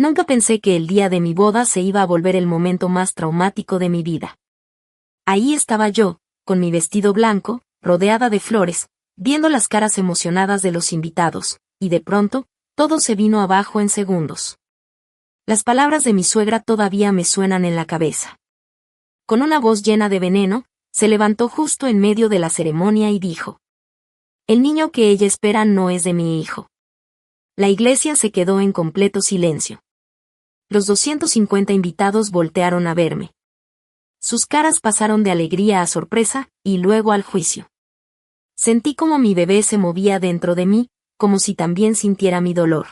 Nunca pensé que el día de mi boda se iba a volver el momento más traumático de mi vida. Ahí estaba yo, con mi vestido blanco, rodeada de flores, viendo las caras emocionadas de los invitados, y de pronto, todo se vino abajo en segundos. Las palabras de mi suegra todavía me suenan en la cabeza. Con una voz llena de veneno, se levantó justo en medio de la ceremonia y dijo: «El niño que ella espera no es de mi hijo». La iglesia se quedó en completo silencio. Los 250 invitados voltearon a verme. Sus caras pasaron de alegría a sorpresa, y luego al juicio. Sentí como mi bebé se movía dentro de mí, como si también sintiera mi dolor.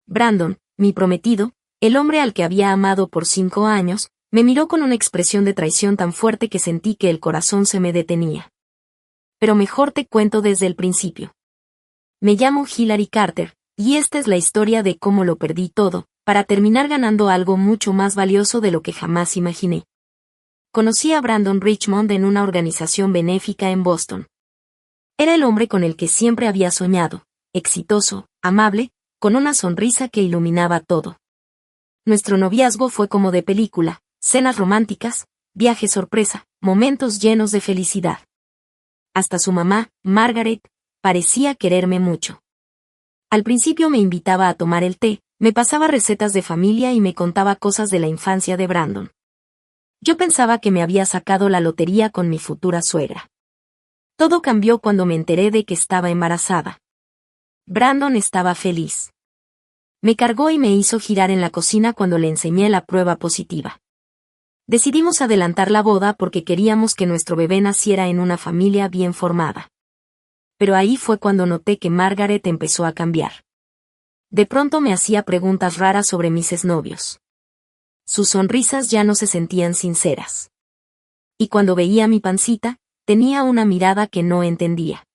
Brandon, mi prometido, el hombre al que había amado por 5 años, me miró con una expresión de traición tan fuerte que sentí que el corazón se me detenía. Pero mejor te cuento desde el principio. Me llamo Hilary Carter, y esta es la historia de cómo lo perdí todo, para terminar ganando algo mucho más valioso de lo que jamás imaginé. Conocí a Brandon Richmond en una organización benéfica en Boston. Era el hombre con el que siempre había soñado, exitoso, amable, con una sonrisa que iluminaba todo. Nuestro noviazgo fue como de película, cenas románticas, viajes sorpresa, momentos llenos de felicidad. Hasta su mamá, Margaret, parecía quererme mucho. Al principio me invitaba a tomar el té, me pasaba recetas de familia y me contaba cosas de la infancia de Brandon. Yo pensaba que me había sacado la lotería con mi futura suegra. Todo cambió cuando me enteré de que estaba embarazada. Brandon estaba feliz. Me cargó y me hizo girar en la cocina cuando le enseñé la prueba positiva. Decidimos adelantar la boda porque queríamos que nuestro bebé naciera en una familia bien formada. Pero ahí fue cuando noté que Margaret empezó a cambiar. De pronto me hacía preguntas raras sobre mis exnovios. Sus sonrisas ya no se sentían sinceras. Y cuando veía mi pancita, tenía una mirada que no entendía.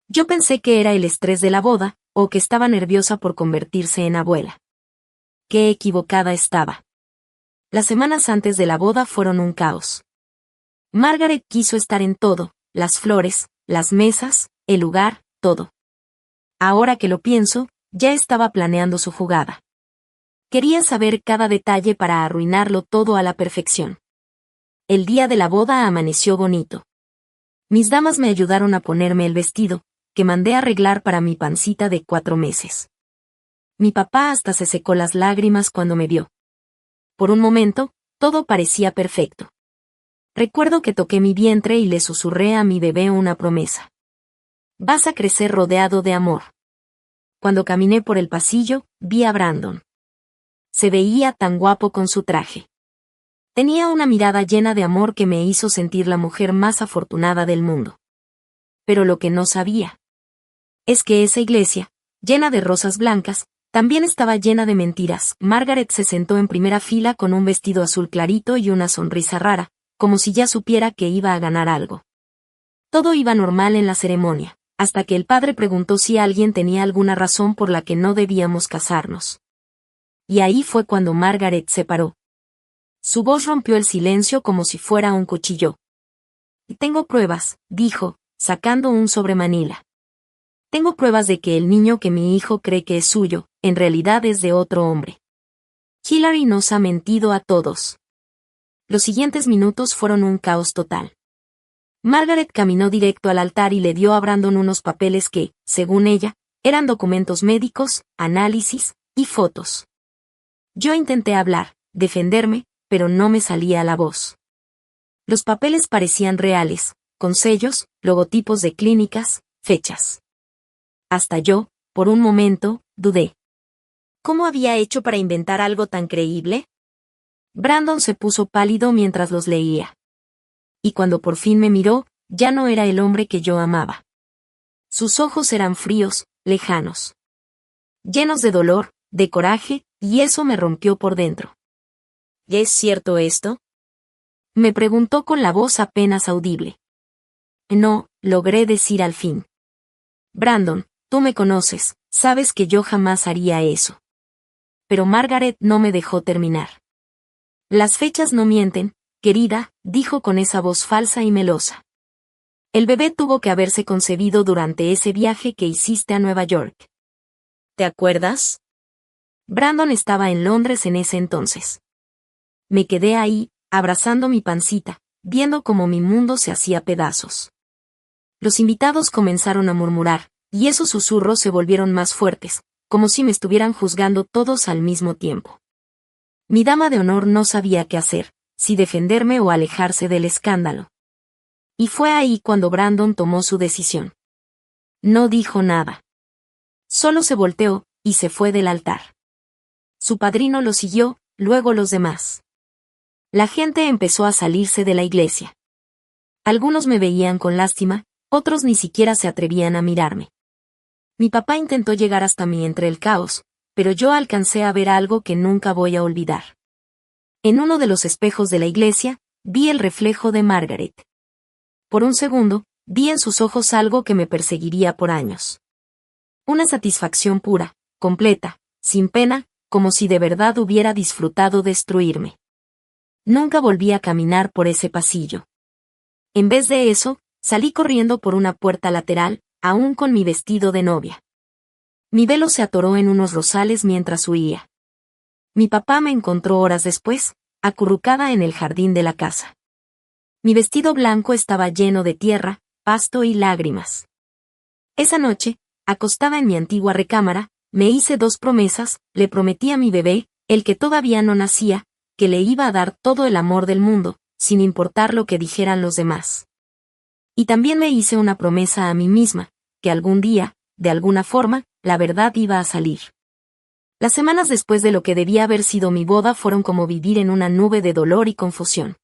Yo pensé que era el estrés de la boda, o que estaba nerviosa por convertirse en abuela. Qué equivocada estaba. Las semanas antes de la boda fueron un caos. Margaret quiso estar en todo, las flores, las mesas, el lugar, todo. Ahora que lo pienso, ya estaba planeando su jugada. Quería saber cada detalle para arruinarlo todo a la perfección. El día de la boda amaneció bonito. Mis damas me ayudaron a ponerme el vestido, que mandé a arreglar para mi pancita de 4 meses. Mi papá hasta se secó las lágrimas cuando me vio. Por un momento, todo parecía perfecto. Recuerdo que toqué mi vientre y le susurré a mi bebé una promesa. Vas a crecer rodeado de amor. Cuando caminé por el pasillo, vi a Brandon. Se veía tan guapo con su traje. Tenía una mirada llena de amor que me hizo sentir la mujer más afortunada del mundo. Pero lo que no sabía es que esa iglesia, llena de rosas blancas, también estaba llena de mentiras. Margaret se sentó en primera fila con un vestido azul clarito y una sonrisa rara, como si ya supiera que iba a ganar algo. Todo iba normal en la ceremonia, hasta que el padre preguntó si alguien tenía alguna razón por la que no debíamos casarnos. Y ahí fue cuando Margaret se paró. Su voz rompió el silencio como si fuera un cuchillo. Tengo pruebas, dijo, sacando un sobre Manila. Tengo pruebas de que el niño que mi hijo cree que es suyo, en realidad es de otro hombre. Hilary nos ha mentido a todos. Los siguientes minutos fueron un caos total. Margaret caminó directo al altar y le dio a Brandon unos papeles que, según ella, eran documentos médicos, análisis y fotos. Yo intenté hablar, defenderme, pero no me salía la voz. Los papeles parecían reales, con sellos, logotipos de clínicas, fechas. Hasta yo, por un momento, dudé. ¿Cómo había hecho para inventar algo tan creíble? Brandon se puso pálido mientras los leía. Y cuando por fin me miró, ya no era el hombre que yo amaba. Sus ojos eran fríos, lejanos. Llenos de dolor, de coraje, y eso me rompió por dentro. ¿Es cierto esto? Me preguntó con la voz apenas audible. No, logré decir al fin. Brandon, tú me conoces, sabes que yo jamás haría eso. Pero Margaret no me dejó terminar. Las fechas no mienten, querida, dijo con esa voz falsa y melosa. El bebé tuvo que haberse concebido durante ese viaje que hiciste a Nueva York. ¿Te acuerdas? Brandon estaba en Londres en ese entonces. Me quedé ahí, abrazando mi pancita, viendo cómo mi mundo se hacía pedazos. Los invitados comenzaron a murmurar, y esos susurros se volvieron más fuertes, como si me estuvieran juzgando todos al mismo tiempo. Mi dama de honor no sabía qué hacer, si defenderme o alejarse del escándalo. Y fue ahí cuando Brandon tomó su decisión. No dijo nada. Solo se volteó, y se fue del altar. Su padrino lo siguió, luego los demás. La gente empezó a salirse de la iglesia. Algunos me veían con lástima, otros ni siquiera se atrevían a mirarme. Mi papá intentó llegar hasta mí entre el caos, pero yo alcancé a ver algo que nunca voy a olvidar. En uno de los espejos de la iglesia, vi el reflejo de Margaret. Por un segundo, vi en sus ojos algo que me perseguiría por años. Una satisfacción pura, completa, sin pena, como si de verdad hubiera disfrutado destruirme. Nunca volví a caminar por ese pasillo. En vez de eso, salí corriendo por una puerta lateral, aún con mi vestido de novia. Mi velo se atoró en unos rosales mientras huía. Mi papá me encontró horas después, acurrucada en el jardín de la casa. Mi vestido blanco estaba lleno de tierra, pasto y lágrimas. Esa noche, acostada en mi antigua recámara, me hice 2 promesas. Le prometí a mi bebé, el que todavía no nacía, que le iba a dar todo el amor del mundo, sin importar lo que dijeran los demás. Y también me hice una promesa a mí misma, que algún día, de alguna forma, la verdad iba a salir. Las semanas después de lo que debía haber sido mi boda fueron como vivir en una nube de dolor y confusión.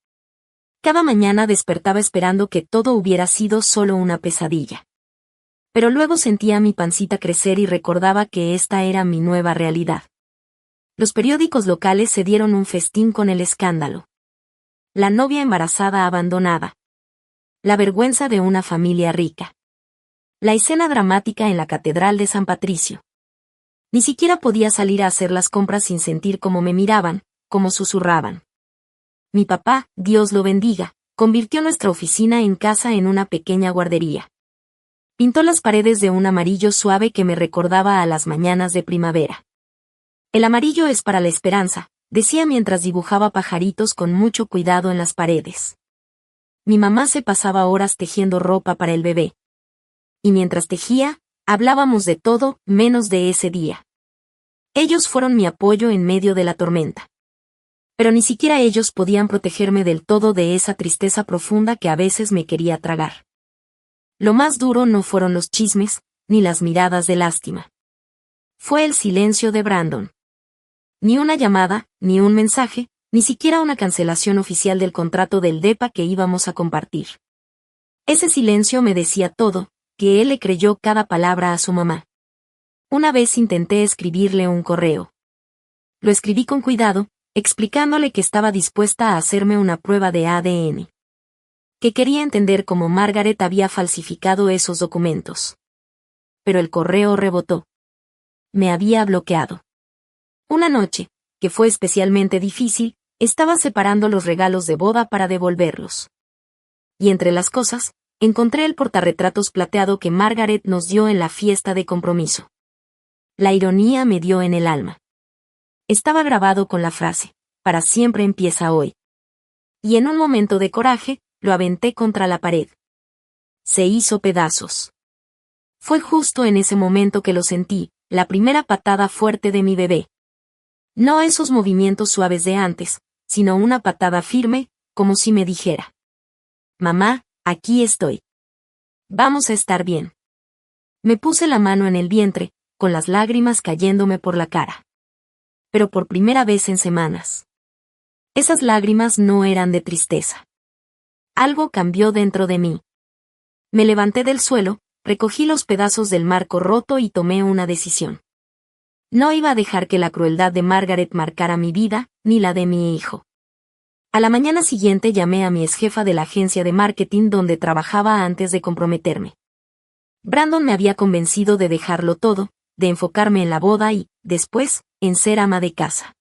Cada mañana despertaba esperando que todo hubiera sido solo una pesadilla. Pero luego sentía mi pancita crecer y recordaba que esta era mi nueva realidad. Los periódicos locales se dieron un festín con el escándalo. La novia embarazada abandonada. La vergüenza de una familia rica. La escena dramática en la Catedral de San Patricio. Ni siquiera podía salir a hacer las compras sin sentir cómo me miraban, cómo susurraban. Mi papá, Dios lo bendiga, convirtió nuestra oficina en casa en una pequeña guardería. Pintó las paredes de un amarillo suave que me recordaba a las mañanas de primavera. El amarillo es para la esperanza, decía mientras dibujaba pajaritos con mucho cuidado en las paredes. Mi mamá se pasaba horas tejiendo ropa para el bebé. Y mientras tejía, hablábamos de todo, menos de ese día. Ellos fueron mi apoyo en medio de la tormenta. Pero ni siquiera ellos podían protegerme del todo de esa tristeza profunda que a veces me quería tragar. Lo más duro no fueron los chismes, ni las miradas de lástima. Fue el silencio de Brandon. Ni una llamada, ni un mensaje, ni siquiera una cancelación oficial del contrato del depa que íbamos a compartir. Ese silencio me decía todo, que él le creyó cada palabra a su mamá. Una vez intenté escribirle un correo. Lo escribí con cuidado, explicándole que estaba dispuesta a hacerme una prueba de ADN. Que quería entender cómo Margaret había falsificado esos documentos. Pero el correo rebotó. Me había bloqueado. Una noche, que fue especialmente difícil, estaba separando los regalos de boda para devolverlos. Y entre las cosas, encontré el portarretratos plateado que Margaret nos dio en la fiesta de compromiso. La ironía me dio en el alma. Estaba grabado con la frase, para siempre empieza hoy. Y en un momento de coraje, lo aventé contra la pared. Se hizo pedazos. Fue justo en ese momento que lo sentí, la primera patada fuerte de mi bebé. No esos movimientos suaves de antes, sino una patada firme, como si me dijera: mamá, aquí estoy. Vamos a estar bien. Me puse la mano en el vientre, con las lágrimas cayéndome por la cara. Pero por primera vez en semanas. Esas lágrimas no eran de tristeza. Algo cambió dentro de mí. Me levanté del suelo, recogí los pedazos del marco roto y tomé una decisión. No iba a dejar que la crueldad de Margaret marcara mi vida, ni la de mi hijo. A la mañana siguiente llamé a mi exjefa de la agencia de marketing donde trabajaba antes de comprometerme. Brandon me había convencido de dejarlo todo, de enfocarme en la boda y, después, en ser ama de casa.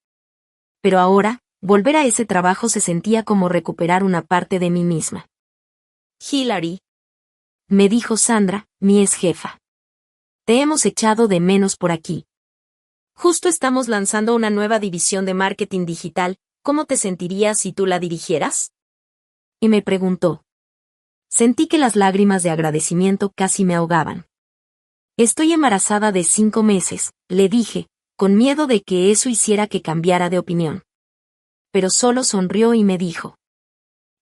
Pero ahora, volver a ese trabajo se sentía como recuperar una parte de mí misma. Hilary, me dijo Sandra, mi exjefa. Te hemos echado de menos por aquí. Justo estamos lanzando una nueva división de marketing digital, ¿cómo te sentirías si tú la dirigieras? Y me preguntó. Sentí que las lágrimas de agradecimiento casi me ahogaban. Estoy embarazada de 5 meses, le dije, con miedo de que eso hiciera que cambiara de opinión. Pero solo sonrió y me dijo.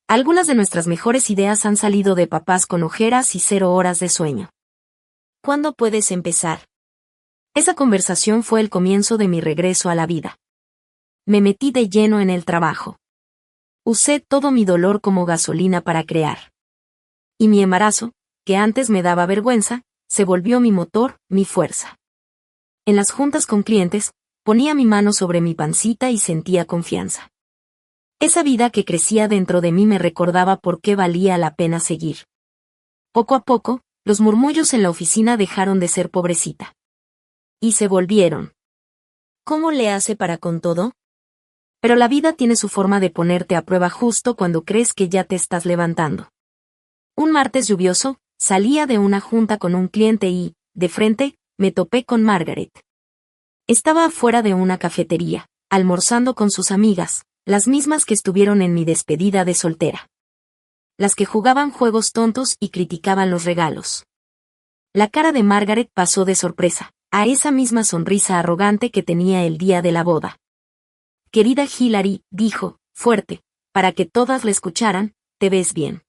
Algunas de nuestras mejores ideas han salido de papás con ojeras y 0 horas de sueño. ¿Cuándo puedes empezar? Esa conversación fue el comienzo de mi regreso a la vida. Me metí de lleno en el trabajo. Usé todo mi dolor como gasolina para crear. Y mi embarazo, que antes me daba vergüenza, se volvió mi motor, mi fuerza. En las juntas con clientes, ponía mi mano sobre mi pancita y sentía confianza. Esa vida que crecía dentro de mí me recordaba por qué valía la pena seguir. Poco a poco, los murmullos en la oficina dejaron de ser pobrecita. Y se volvieron. ¿Cómo le hace para con todo? Pero la vida tiene su forma de ponerte a prueba justo cuando crees que ya te estás levantando. Un martes lluvioso, salía de una junta con un cliente y, de frente, me topé con Margaret. Estaba afuera de una cafetería, almorzando con sus amigas, las mismas que estuvieron en mi despedida de soltera. Las que jugaban juegos tontos y criticaban los regalos. La cara de Margaret pasó de sorpresa a esa misma sonrisa arrogante que tenía el día de la boda. Querida Hilary, dijo, fuerte, para que todas la escucharan, te ves bien.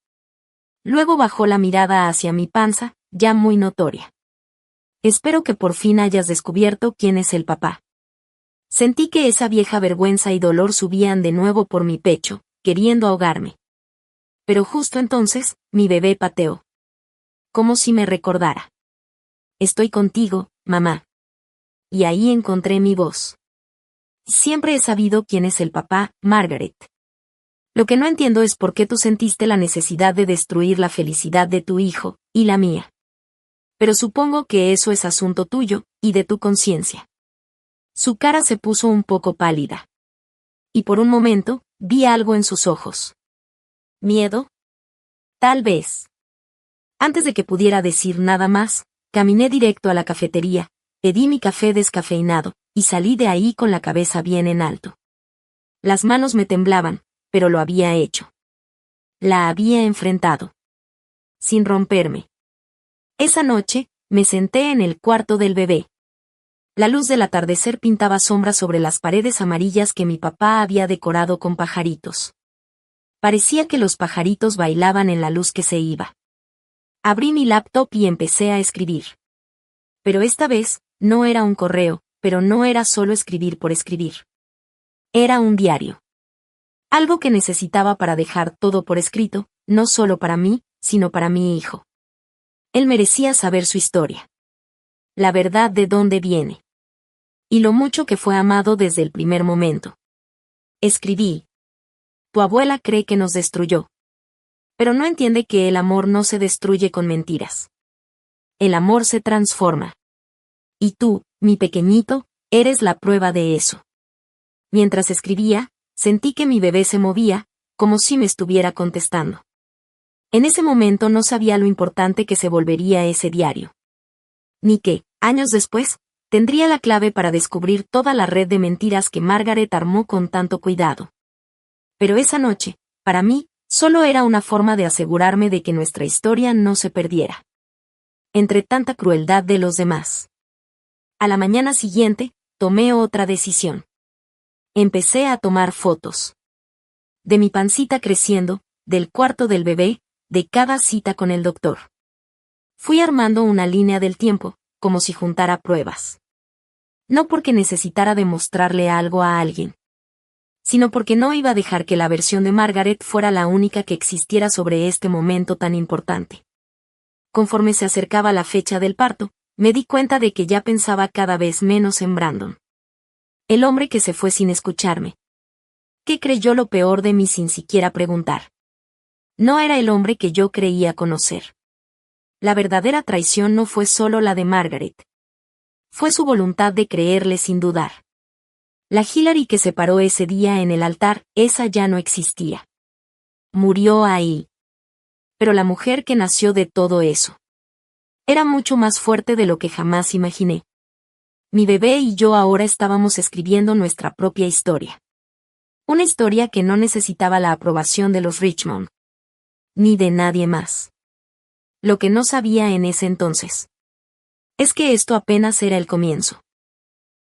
Luego bajó la mirada hacia mi panza, ya muy notoria. Espero que por fin hayas descubierto quién es el papá. Sentí que esa vieja vergüenza y dolor subían de nuevo por mi pecho, queriendo ahogarme. Pero justo entonces, mi bebé pateó. Como si me recordara. Estoy contigo, mamá. Y ahí encontré mi voz. Siempre he sabido quién es el papá, Margaret. Lo que no entiendo es por qué tú sentiste la necesidad de destruir la felicidad de tu hijo, y la mía. Pero supongo que eso es asunto tuyo, y de tu conciencia. Su cara se puso un poco pálida. Y por un momento, vi algo en sus ojos. ¿Miedo? Tal vez. Antes de que pudiera decir nada más, caminé directo a la cafetería, pedí mi café descafeinado, y salí de ahí con la cabeza bien en alto. Las manos me temblaban, pero lo había hecho. La había enfrentado. Sin romperme. Esa noche, me senté en el cuarto del bebé. La luz del atardecer pintaba sombras sobre las paredes amarillas que mi papá había decorado con pajaritos. Parecía que los pajaritos bailaban en la luz que se iba. Abrí mi laptop y empecé a escribir. Pero esta vez, no era un correo, pero no era solo escribir por escribir. Era un diario. Algo que necesitaba para dejar todo por escrito, no solo para mí, sino para mi hijo. Él merecía saber su historia. La verdad de dónde viene. Y lo mucho que fue amado desde el primer momento. Escribí. Tu abuela cree que nos destruyó. Pero no entiende que el amor no se destruye con mentiras. El amor se transforma. Y tú, mi pequeñito, eres la prueba de eso. Mientras escribía, sentí que mi bebé se movía, como si me estuviera contestando. En ese momento no sabía lo importante que se volvería ese diario. Ni que, años después, tendría la clave para descubrir toda la red de mentiras que Margaret armó con tanto cuidado. Pero esa noche, para mí, solo era una forma de asegurarme de que nuestra historia no se perdiera. Entre tanta crueldad de los demás. A la mañana siguiente, tomé otra decisión. Empecé a tomar fotos. De mi pancita creciendo, del cuarto del bebé, de cada cita con el doctor. Fui armando una línea del tiempo, como si juntara pruebas. No porque necesitara demostrarle algo a alguien, sino porque no iba a dejar que la versión de Margaret fuera la única que existiera sobre este momento tan importante. Conforme se acercaba la fecha del parto, me di cuenta de que ya pensaba cada vez menos en Brandon. El hombre que se fue sin escucharme. Que creyó lo peor de mí sin siquiera preguntar. No era el hombre que yo creía conocer. La verdadera traición no fue solo la de Margaret. Fue su voluntad de creerle sin dudar. La Hilary que se paró ese día en el altar, esa ya no existía. Murió ahí. Pero la mujer que nació de todo eso era mucho más fuerte de lo que jamás imaginé. Mi bebé y yo ahora estábamos escribiendo nuestra propia historia. Una historia que no necesitaba la aprobación de los Richmond. Ni de nadie más. Lo que no sabía en ese entonces es que esto apenas era el comienzo.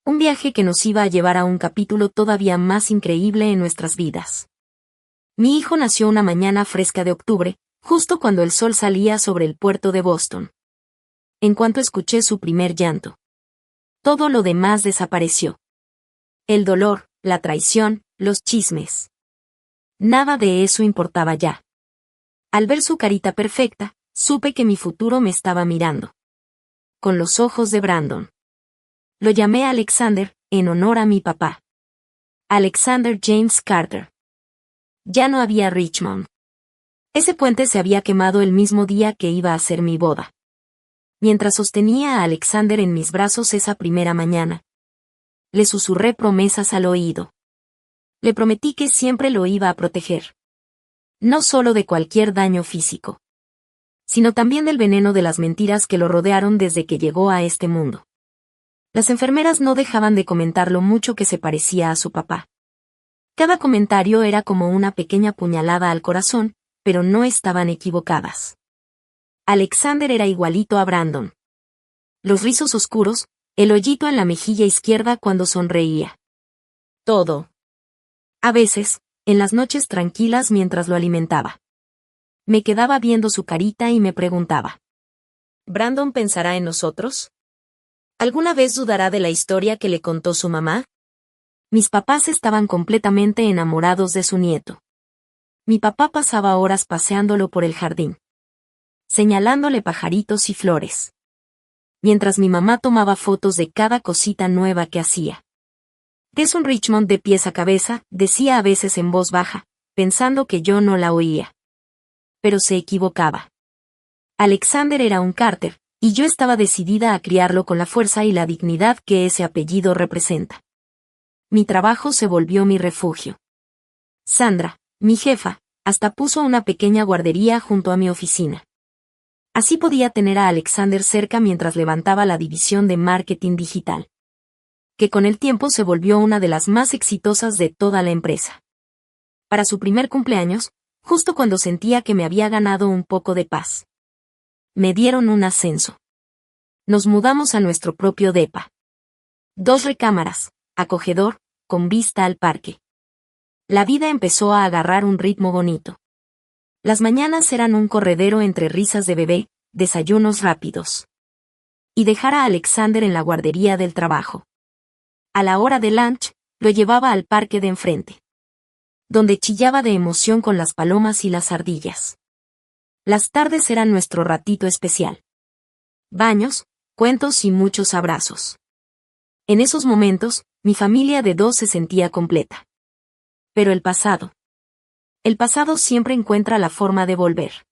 Un viaje que nos iba a llevar a un capítulo todavía más increíble en nuestras vidas. Mi hijo nació una mañana fresca de octubre, justo cuando el sol salía sobre el puerto de Boston. En cuanto escuché su primer llanto, todo lo demás desapareció. El dolor, la traición, los chismes. Nada de eso importaba ya. Al ver su carita perfecta, supe que mi futuro me estaba mirando. Con los ojos de Brandon. Lo llamé Alexander, en honor a mi papá. Alexander James Carter. Ya no había Richmond. Ese puente se había quemado el mismo día que iba a ser mi boda. Mientras sostenía a Alexander en mis brazos esa primera mañana, le susurré promesas al oído. Le prometí que siempre lo iba a proteger. No solo de cualquier daño físico, sino también del veneno de las mentiras que lo rodearon desde que llegó a este mundo. Las enfermeras no dejaban de comentar lo mucho que se parecía a su papá. Cada comentario era como una pequeña puñalada al corazón, pero no estaban equivocadas. Alexander era igualito a Brandon. Los rizos oscuros, el hoyito en la mejilla izquierda cuando sonreía. Todo. A veces, en las noches tranquilas mientras lo alimentaba. Me quedaba viendo su carita y me preguntaba. ¿Brandon pensará en nosotros? ¿Alguna vez dudará de la historia que le contó su mamá? Mis papás estaban completamente enamorados de su nieto. Mi papá pasaba horas paseándolo por el jardín, señalándole pajaritos y flores, mientras mi mamá tomaba fotos de cada cosita nueva que hacía. Es un Richmond de pies a cabeza, decía a veces en voz baja, pensando que yo no la oía. Pero se equivocaba. Alexander era un Carter, y yo estaba decidida a criarlo con la fuerza y la dignidad que ese apellido representa. Mi trabajo se volvió mi refugio. Sandra, mi jefa, hasta puso una pequeña guardería junto a mi oficina. Así podía tener a Alexander cerca mientras levantaba la división de marketing digital, que con el tiempo se volvió una de las más exitosas de toda la empresa. Para su primer cumpleaños, justo cuando sentía que me había ganado un poco de paz, me dieron un ascenso. Nos mudamos a nuestro propio depa. 2 recámaras, acogedor, con vista al parque. La vida empezó a agarrar un ritmo bonito. Las mañanas eran un corredero entre risas de bebé, desayunos rápidos. Y dejar a Alexander en la guardería del trabajo. A la hora de lunch, lo llevaba al parque de enfrente, donde chillaba de emoción con las palomas y las ardillas. Las tardes eran nuestro ratito especial. Baños, cuentos y muchos abrazos. En esos momentos, mi familia de 2 se sentía completa. Pero el pasado siempre encuentra la forma de volver.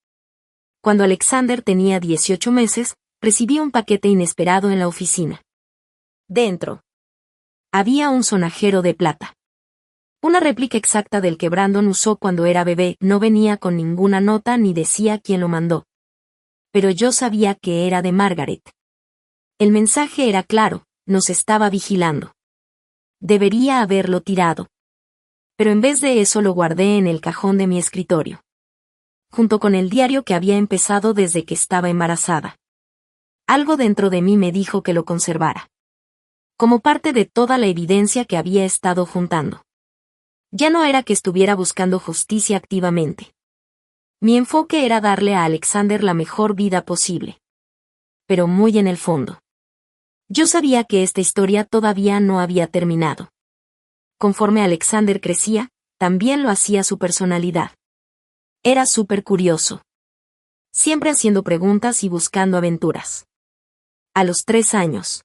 Cuando Alexander tenía 18 meses, recibí un paquete inesperado en la oficina. Dentro había un sonajero de plata. Una réplica exacta del que Brandon usó cuando era bebé. No venía con ninguna nota ni decía quién lo mandó. Pero yo sabía que era de Margaret. El mensaje era claro, nos estaba vigilando. Debería haberlo tirado. Pero en vez de eso lo guardé en el cajón de mi escritorio, junto con el diario que había empezado desde que estaba embarazada. Algo dentro de mí me dijo que lo conservara, como parte de toda la evidencia que había estado juntando. Ya no era que estuviera buscando justicia activamente. Mi enfoque era darle a Alexander la mejor vida posible. Pero muy en el fondo, yo sabía que esta historia todavía no había terminado. Conforme Alexander crecía, también lo hacía su personalidad. Era súper curioso. Siempre haciendo preguntas y buscando aventuras. A los 3 años,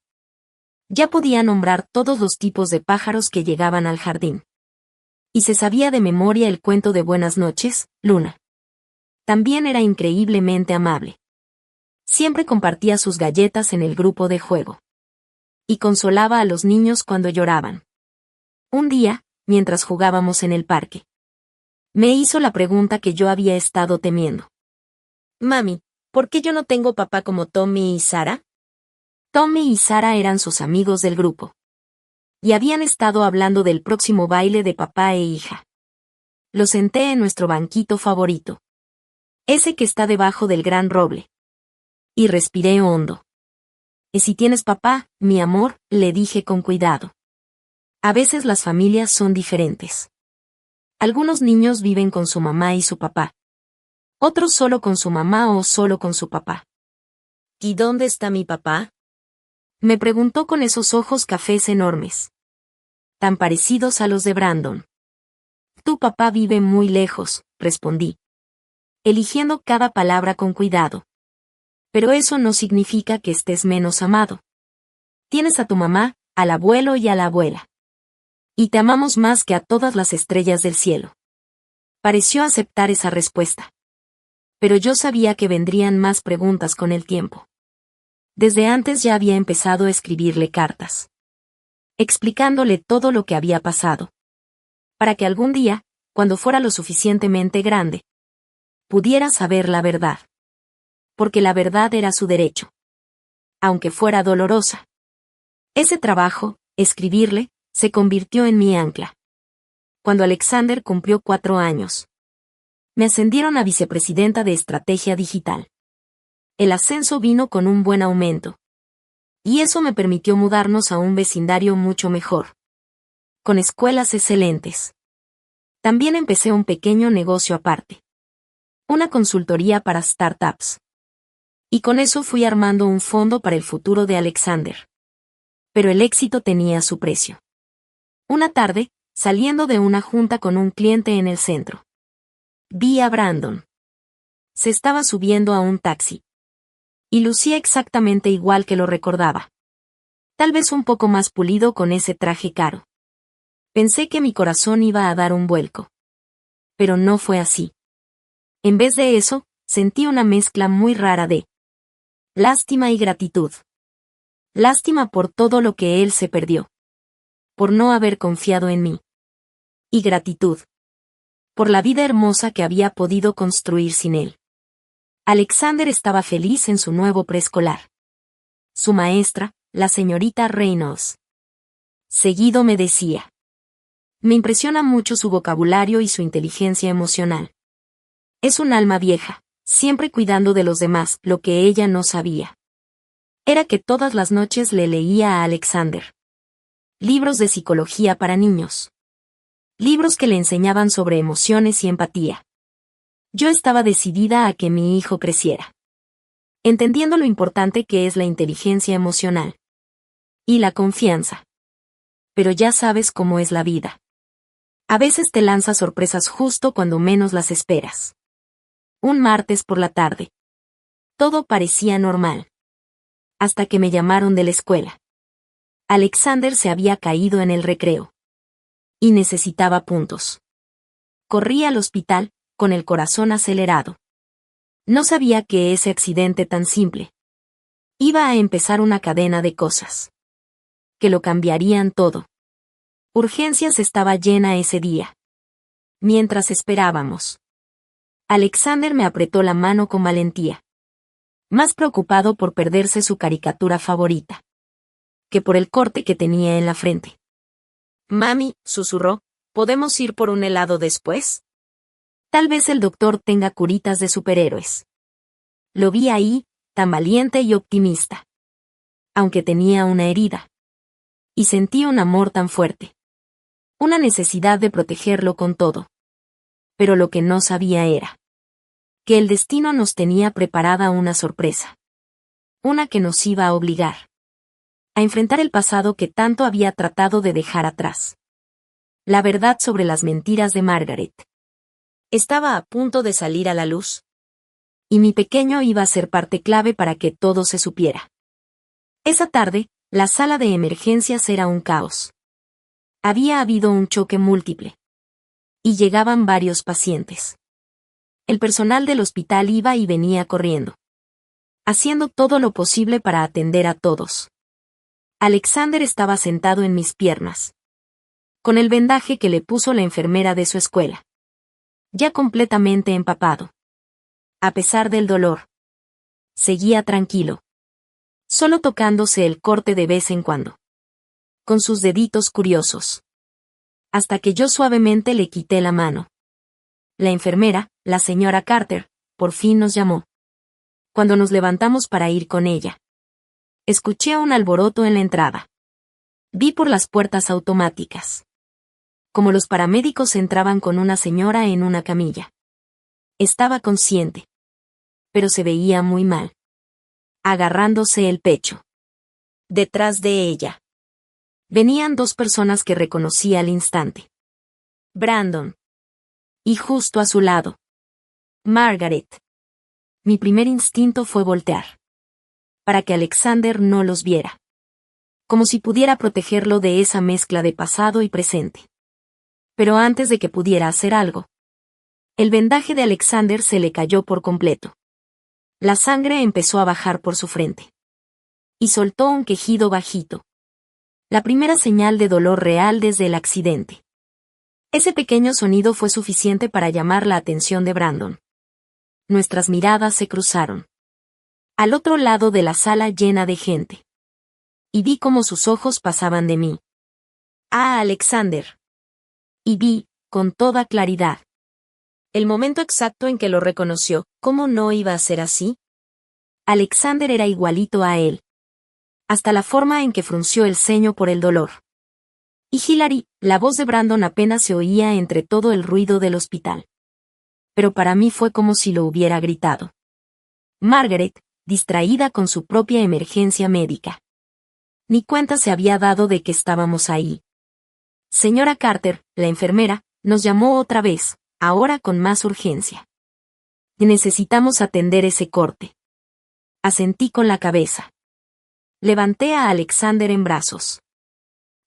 ya podía nombrar todos los tipos de pájaros que llegaban al jardín. Y se sabía de memoria el cuento de Buenas noches, Luna. También era increíblemente amable. Siempre compartía sus galletas en el grupo de juego. Y consolaba a los niños cuando lloraban. Un día, mientras jugábamos en el parque, me hizo la pregunta que yo había estado temiendo. Mami, ¿por qué yo no tengo papá como Tommy y Sarah? Tommy y Sarah eran sus amigos del grupo. Y habían estado hablando del próximo baile de papá e hija. Lo senté en nuestro banquito favorito. Ese que está debajo del gran roble. Y respiré hondo. ¿Y si tienes papá, mi amor?, le dije con cuidado. A veces las familias son diferentes. Algunos niños viven con su mamá y su papá. Otros solo con su mamá o solo con su papá. ¿Y dónde está mi papá?, me preguntó con esos ojos cafés enormes. Tan parecidos a los de Brandon. Tu papá vive muy lejos, respondí. Eligiendo cada palabra con cuidado. Pero eso no significa que estés menos amado. Tienes a tu mamá, al abuelo y a la abuela. Y te amamos más que a todas las estrellas del cielo. Pareció aceptar esa respuesta. Pero yo sabía que vendrían más preguntas con el tiempo. Desde antes ya había empezado a escribirle cartas. Explicándole todo lo que había pasado. Para que algún día, cuando fuera lo suficientemente grande, pudiera saber la verdad. Porque la verdad era su derecho. Aunque fuera dolorosa. Ese trabajo, escribirle, se convirtió en mi ancla. Cuando Alexander cumplió 4 años. Me ascendieron a vicepresidenta de Estrategia Digital. El ascenso vino con un buen aumento. Y eso me permitió mudarnos a un vecindario mucho mejor. Con escuelas excelentes. También empecé un pequeño negocio aparte. Una consultoría para startups. Y con eso fui armando un fondo para el futuro de Alexander. Pero el éxito tenía su precio. Una tarde, saliendo de una junta con un cliente en el centro. Vi a Brandon. Se estaba subiendo a un taxi. Y lucía exactamente igual que lo recordaba. Tal vez un poco más pulido con ese traje caro. Pensé que mi corazón iba a dar un vuelco. Pero no fue así. En vez de eso, sentí una mezcla muy rara de lástima y gratitud. Lástima por todo lo que él se perdió. Por no haber confiado en mí. Y gratitud. Por la vida hermosa que había podido construir sin él. Alexander estaba feliz en su nuevo preescolar. Su maestra, la señorita Reynolds. Seguido me decía. Me impresiona mucho su vocabulario y su inteligencia emocional. Es un alma vieja, siempre cuidando de los demás. Lo que ella no sabía era que todas las noches le leía a Alexander libros de psicología para niños. Libros que le enseñaban sobre emociones y empatía. Yo estaba decidida a que mi hijo creciera. Entendiendo lo importante que es la inteligencia emocional. Y la confianza. Pero ya sabes cómo es la vida. A veces te lanza sorpresas justo cuando menos las esperas. Un martes por la tarde. Todo parecía normal. Hasta que me llamaron de la escuela. Alexander se había caído en el recreo. Y necesitaba puntos. Corrí al hospital, con el corazón acelerado. No sabía que ese accidente tan simple iba a empezar una cadena de cosas que lo cambiarían todo. Urgencias estaba llena ese día. Mientras esperábamos, Alexander me apretó la mano con valentía. Más preocupado por perderse su caricatura favorita que por el corte que tenía en la frente. Mami, susurró, ¿podemos ir por un helado después? Tal vez el doctor tenga curitas de superhéroes. Lo vi ahí, tan valiente y optimista. Aunque tenía una herida. Y sentí un amor tan fuerte. Una necesidad de protegerlo con todo. Pero lo que no sabía era que el destino nos tenía preparada una sorpresa. Una que nos iba a obligar a enfrentar el pasado que tanto había tratado de dejar atrás. La verdad sobre las mentiras de Margaret. Estaba a punto de salir a la luz. Y mi pequeño iba a ser parte clave para que todo se supiera. Esa tarde, la sala de emergencias era un caos. Había habido un choque múltiple. Y llegaban varios pacientes. El personal del hospital iba y venía corriendo. Haciendo todo lo posible para atender a todos. Alexander estaba sentado en mis piernas. Con el vendaje que le puso la enfermera de su escuela. Ya completamente empapado. A pesar del dolor. Seguía tranquilo. solo tocándose el corte de vez en cuando, con sus deditos curiosos. Hasta que yo suavemente le quité la mano. La enfermera, la señora Carter, por fin nos llamó. Cuando nos levantamos para ir con ella, escuché un alboroto en la entrada. Vi por las puertas automáticas como los paramédicos entraban con una señora en una camilla. Estaba consciente, pero se veía muy mal, agarrándose el pecho. Detrás de ella venían dos personas que reconocí al instante. Brandon. Y justo a su lado, Margaret. Mi primer instinto fue voltear, para que Alexander no los viera, como si pudiera protegerlo de esa mezcla de pasado y presente. Pero antes de que pudiera hacer algo, el vendaje de Alexander se le cayó por completo. La sangre empezó a bajar por su frente. Y soltó un quejido bajito. La primera señal de dolor real desde el accidente. Ese pequeño sonido fue suficiente para llamar la atención de Brandon. Nuestras miradas se cruzaron. Al otro lado de la sala llena de gente. Y vi cómo sus ojos pasaban de mí a Alexander. Y vi, con toda claridad, el momento exacto en que lo reconoció. ¿Cómo no iba a ser así? Alexander era igualito a él. Hasta la forma en que frunció el ceño por el dolor. Y Hilary, la voz de Brandon apenas se oía entre todo el ruido del hospital. Pero para mí fue como si lo hubiera gritado. Margaret, distraída con su propia emergencia médica. Ni cuenta se había dado de que estábamos ahí. Señora Carter, la enfermera, nos llamó otra vez, ahora con más urgencia. Necesitamos atender ese corte. Asentí con la cabeza. Levanté a Alexander en brazos.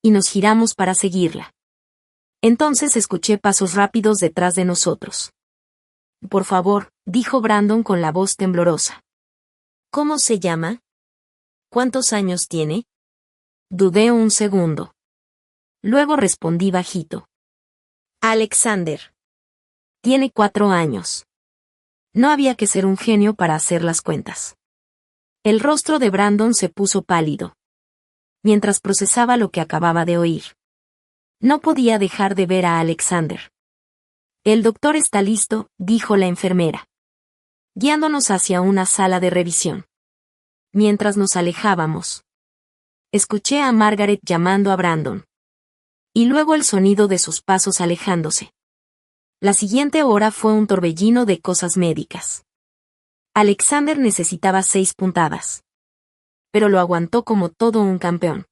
Y nos giramos para seguirla. Entonces escuché pasos rápidos detrás de nosotros. Por favor, dijo Brandon con la voz temblorosa. ¿Cómo se llama? ¿Cuántos años tiene? Dudé un segundo. Luego respondí bajito. Alexander. Tiene 4 años. No había que ser un genio para hacer las cuentas. El rostro de Brandon se puso pálido, mientras procesaba lo que acababa de oír. No podía dejar de ver a Alexander. El doctor está listo, dijo la enfermera, guiándonos hacia una sala de revisión. Mientras nos alejábamos, escuché a Margaret llamando a Brandon. Y luego el sonido de sus pasos alejándose. La siguiente hora fue un torbellino de cosas médicas. Alexander necesitaba 6 puntadas. Pero lo aguantó como todo un campeón.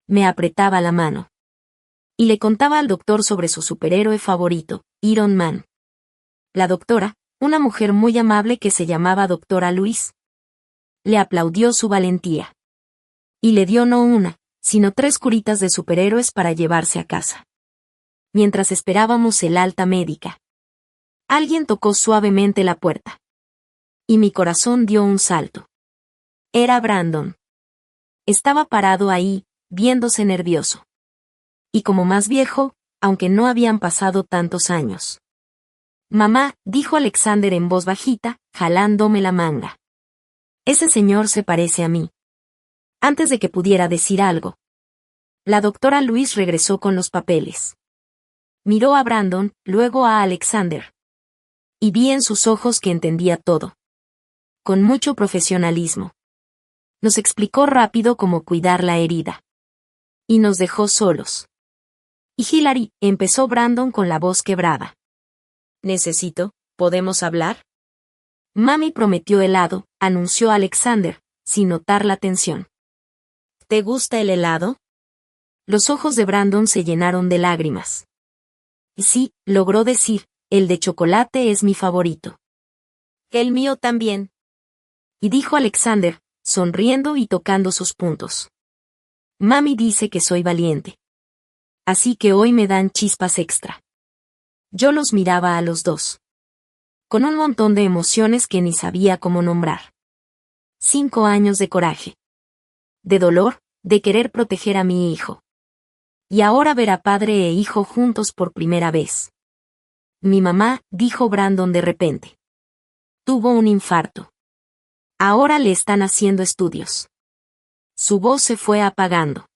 Me apretaba la mano. Y le contaba al doctor sobre su superhéroe favorito, Iron Man. La doctora, una mujer muy amable que se llamaba doctora Louise, le aplaudió su valentía. Y le dio no una, sino 3 curitas de superhéroes para llevarse a casa. Mientras esperábamos el alta médica, alguien tocó suavemente la puerta. Y mi corazón dio un salto. Era Brandon. Estaba parado ahí, viéndose nervioso. Y como más viejo, aunque no habían pasado tantos años. Mamá, dijo Alexander en voz bajita, jalándome la manga. Ese señor se parece a mí. Antes de que pudiera decir algo, la doctora Louise regresó con los papeles. Miró a Brandon, luego a Alexander. Y vi en sus ojos que entendía todo. Con mucho profesionalismo. Nos explicó rápido cómo cuidar la herida. Y nos dejó solos. Y Hilary, empezó Brandon con la voz quebrada. ¿Podemos hablar? Mami prometió helado, anunció Alexander, sin notar la tensión. ¿Te gusta el helado? Los ojos de Brandon se llenaron de lágrimas. Sí, logró decir, el de chocolate es mi favorito. El mío también. Y dijo Alexander, sonriendo y tocando sus puntos. Mami dice que soy valiente. Así que hoy me dan chispas extra. Yo los miraba a los dos. Con un montón de emociones que ni sabía cómo nombrar. 5 años de coraje. De dolor, de querer proteger a mi hijo. Y ahora ver a padre e hijo juntos por primera vez. Mi mamá, dijo Brandon de repente. Tuvo un infarto. Ahora le están haciendo estudios. Su voz se fue apagando.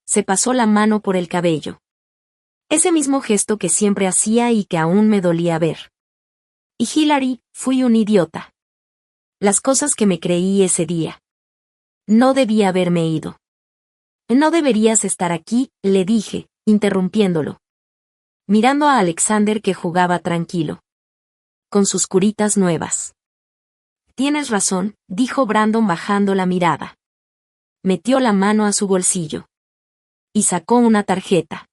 Se pasó la mano por el cabello. Ese mismo gesto que siempre hacía y que aún me dolía ver. Y Hilary, fui un idiota. Las cosas que me creí ese día. No debía haberme ido. No deberías estar aquí, le dije, interrumpiéndolo. Mirando a Alexander que jugaba tranquilo. Con sus curitas nuevas. Tienes razón, dijo Brandon bajando la mirada. Metió la mano a su bolsillo. Y sacó una tarjeta.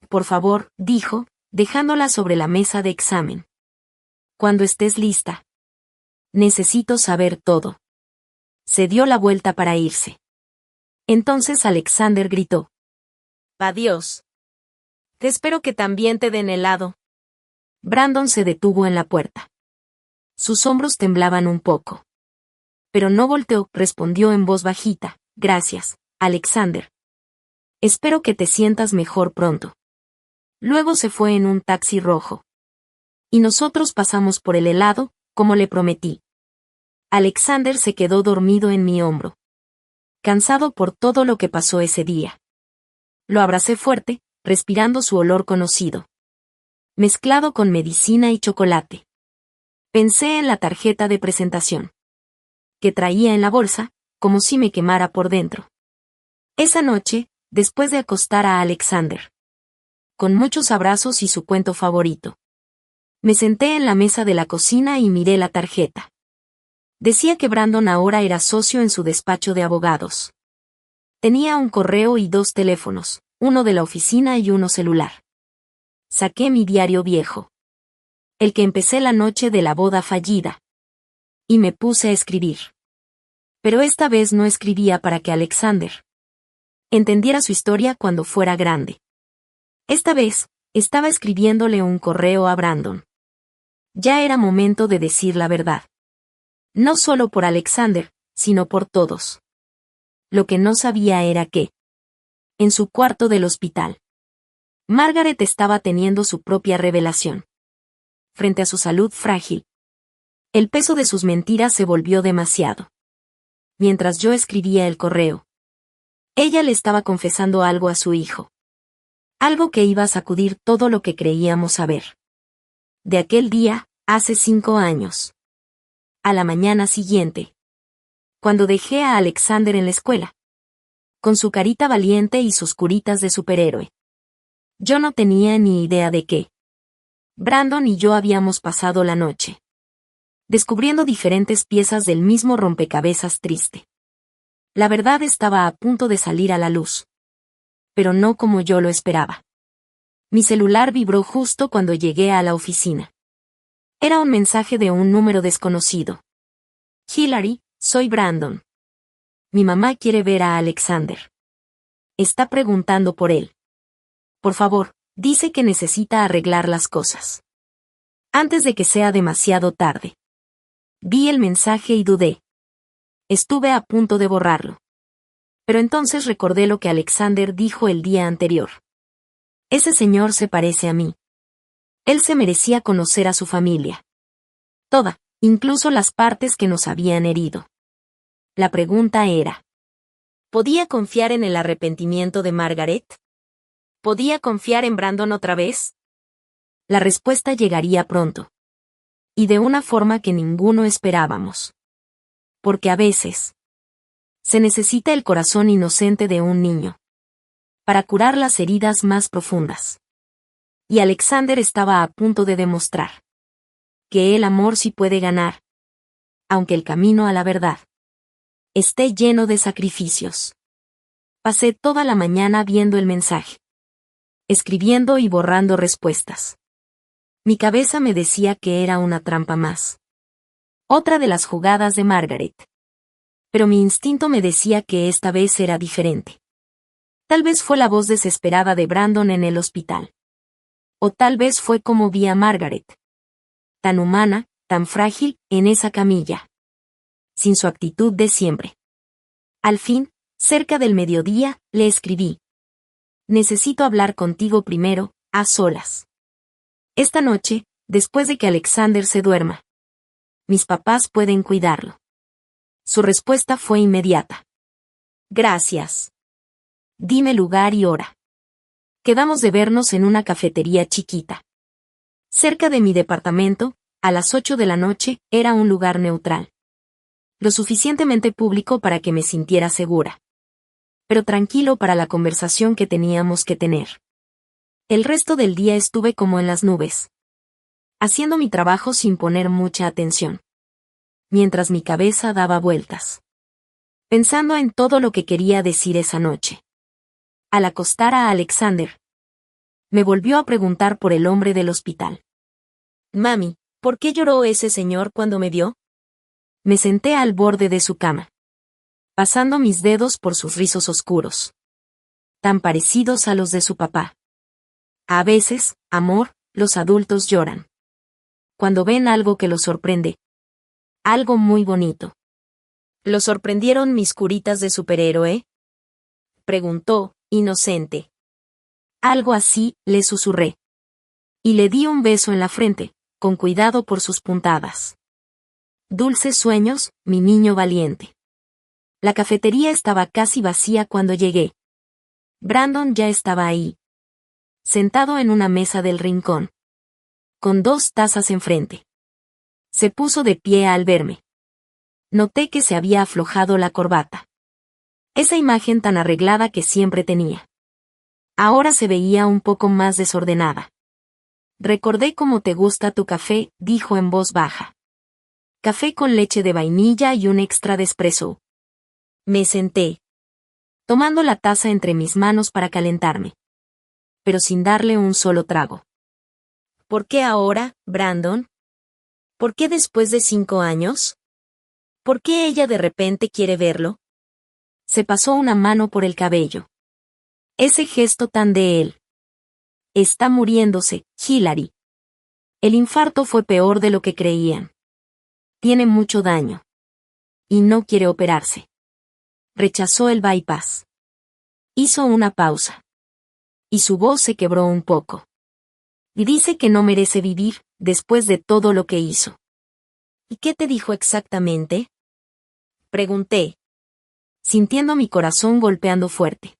Por favor, dijo, dejándola sobre la mesa de examen. Cuando estés lista. Necesito saber todo. Se dio la vuelta para irse. Entonces Alexander gritó. Adiós. Te espero que también te den helado. Brandon se detuvo en la puerta. Sus hombros temblaban un poco. Pero no volteó, respondió en voz bajita. Gracias, Alexander. Espero que te sientas mejor pronto. Luego se fue en un taxi rojo. Y nosotros pasamos por el helado, como le prometí. Alexander se quedó dormido en mi hombro. Cansado por todo lo que pasó ese día. Lo abracé fuerte, respirando su olor conocido. Mezclado con medicina y chocolate. Pensé en la tarjeta de presentación. Que traía en la bolsa, como si me quemara por dentro. Esa noche, después de acostar a Alexander. Con muchos abrazos y su cuento favorito. Me senté en la mesa de la cocina y miré la tarjeta. Decía que Brandon ahora era socio en su despacho de abogados. Tenía un correo y 2 teléfonos, uno de la oficina y uno celular. Saqué mi diario viejo. El que empecé la noche de la boda fallida. Y me puse a escribir. Pero esta vez no escribía para que Alexander entendiera su historia cuando fuera grande. Esta vez, estaba escribiéndole un correo a Brandon. Ya era momento de decir la verdad. No solo por Alexander, sino por todos. Lo que no sabía era que, en su cuarto del hospital, Margaret estaba teniendo su propia revelación. Frente a su salud frágil. El peso de sus mentiras se volvió demasiado. Mientras yo escribía el correo, ella le estaba confesando algo a su hijo. Algo que iba a sacudir todo lo que creíamos saber. De aquel día, hace 5 años. A la mañana siguiente. Cuando dejé a Alexander en la escuela. Con su carita valiente y sus curitas de superhéroe. Yo no tenía ni idea de qué. Brandon y yo habíamos pasado la noche. Descubriendo diferentes piezas del mismo rompecabezas triste. La verdad estaba a punto de salir a la luz. Pero no como yo lo esperaba. Mi celular vibró justo cuando llegué a la oficina. Era un mensaje de un número desconocido. Hilary, soy Brandon. Mi mamá quiere ver a Alexander. Está preguntando por él. Por favor, dice que necesita arreglar las cosas. Antes de que sea demasiado tarde. Vi el mensaje y dudé. Estuve a punto de borrarlo. Pero entonces recordé lo que Alexander dijo el día anterior. Ese señor se parece a mí. Él se merecía conocer a su familia. Toda, incluso las partes que nos habían herido. La pregunta era: ¿podía confiar en el arrepentimiento de Margaret? ¿Podía confiar en Brandon otra vez? La respuesta llegaría pronto. Y de una forma que ninguno esperábamos. Porque a veces se necesita el corazón inocente de un niño para curar las heridas más profundas. Y Alexander estaba a punto de demostrar que el amor sí puede ganar, aunque el camino a la verdad esté lleno de sacrificios. Pasé toda la mañana viendo el mensaje, escribiendo y borrando respuestas. Mi cabeza me decía que era una trampa más. Otra de las jugadas de Margaret. Pero mi instinto me decía que esta vez era diferente. Tal vez fue la voz desesperada de Brandon en el hospital. O tal vez fue como vi a Margaret. Tan humana, tan frágil, en esa camilla. Sin su actitud de siempre. Al fin, cerca del mediodía, le escribí. Necesito hablar contigo primero, a solas. Esta noche, después de que Alexander se duerma. Mis papás pueden cuidarlo. Su respuesta fue inmediata. Gracias. Dime lugar y hora. Quedamos de vernos en una cafetería chiquita. Cerca de mi departamento, a las 8 de la noche, era un lugar neutral. Lo suficientemente público para que me sintiera segura. Pero tranquilo para la conversación que teníamos que tener. El resto del día estuve como en las nubes. Haciendo mi trabajo sin poner mucha atención. Mientras mi cabeza daba vueltas. Pensando en todo lo que quería decir esa noche. Al acostar a Alexander, me volvió a preguntar por el hombre del hospital. Mami, ¿por qué lloró ese señor cuando me vio? Me senté al borde de su cama, pasando mis dedos por sus rizos oscuros, tan parecidos a los de su papá. A veces, amor, los adultos lloran. Cuando ven algo que los sorprende. Algo muy bonito. ¿Lo sorprendieron mis curitas de superhéroe? Preguntó, inocente. Algo así, le susurré. Y le di un beso en la frente, con cuidado por sus puntadas. Dulces sueños, mi niño valiente. La cafetería estaba casi vacía cuando llegué. Brandon ya estaba ahí. Sentado en una mesa del rincón. Con 2 tazas enfrente. Se puso de pie al verme. Noté que se había aflojado la corbata. Esa imagen tan arreglada que siempre tenía. Ahora se veía un poco más desordenada. Recordé cómo te gusta tu café, dijo en voz baja. Café con leche de vainilla y un extra de espresso. Me senté, tomando la taza entre mis manos para calentarme. Pero sin darle un solo trago. ¿Por qué ahora, Brandon? ¿Por qué después de 5 años? ¿Por qué ella de repente quiere verlo? Se pasó una mano por el cabello. Ese gesto tan de él. Está muriéndose, Hillary. El infarto fue peor de lo que creían. Tiene mucho daño. Y no quiere operarse. Rechazó el bypass. Hizo una pausa. Y su voz se quebró un poco. Y dice que no merece vivir, después de todo lo que hizo. ¿Y qué te dijo exactamente? Pregunté. Sintiendo mi corazón golpeando fuerte.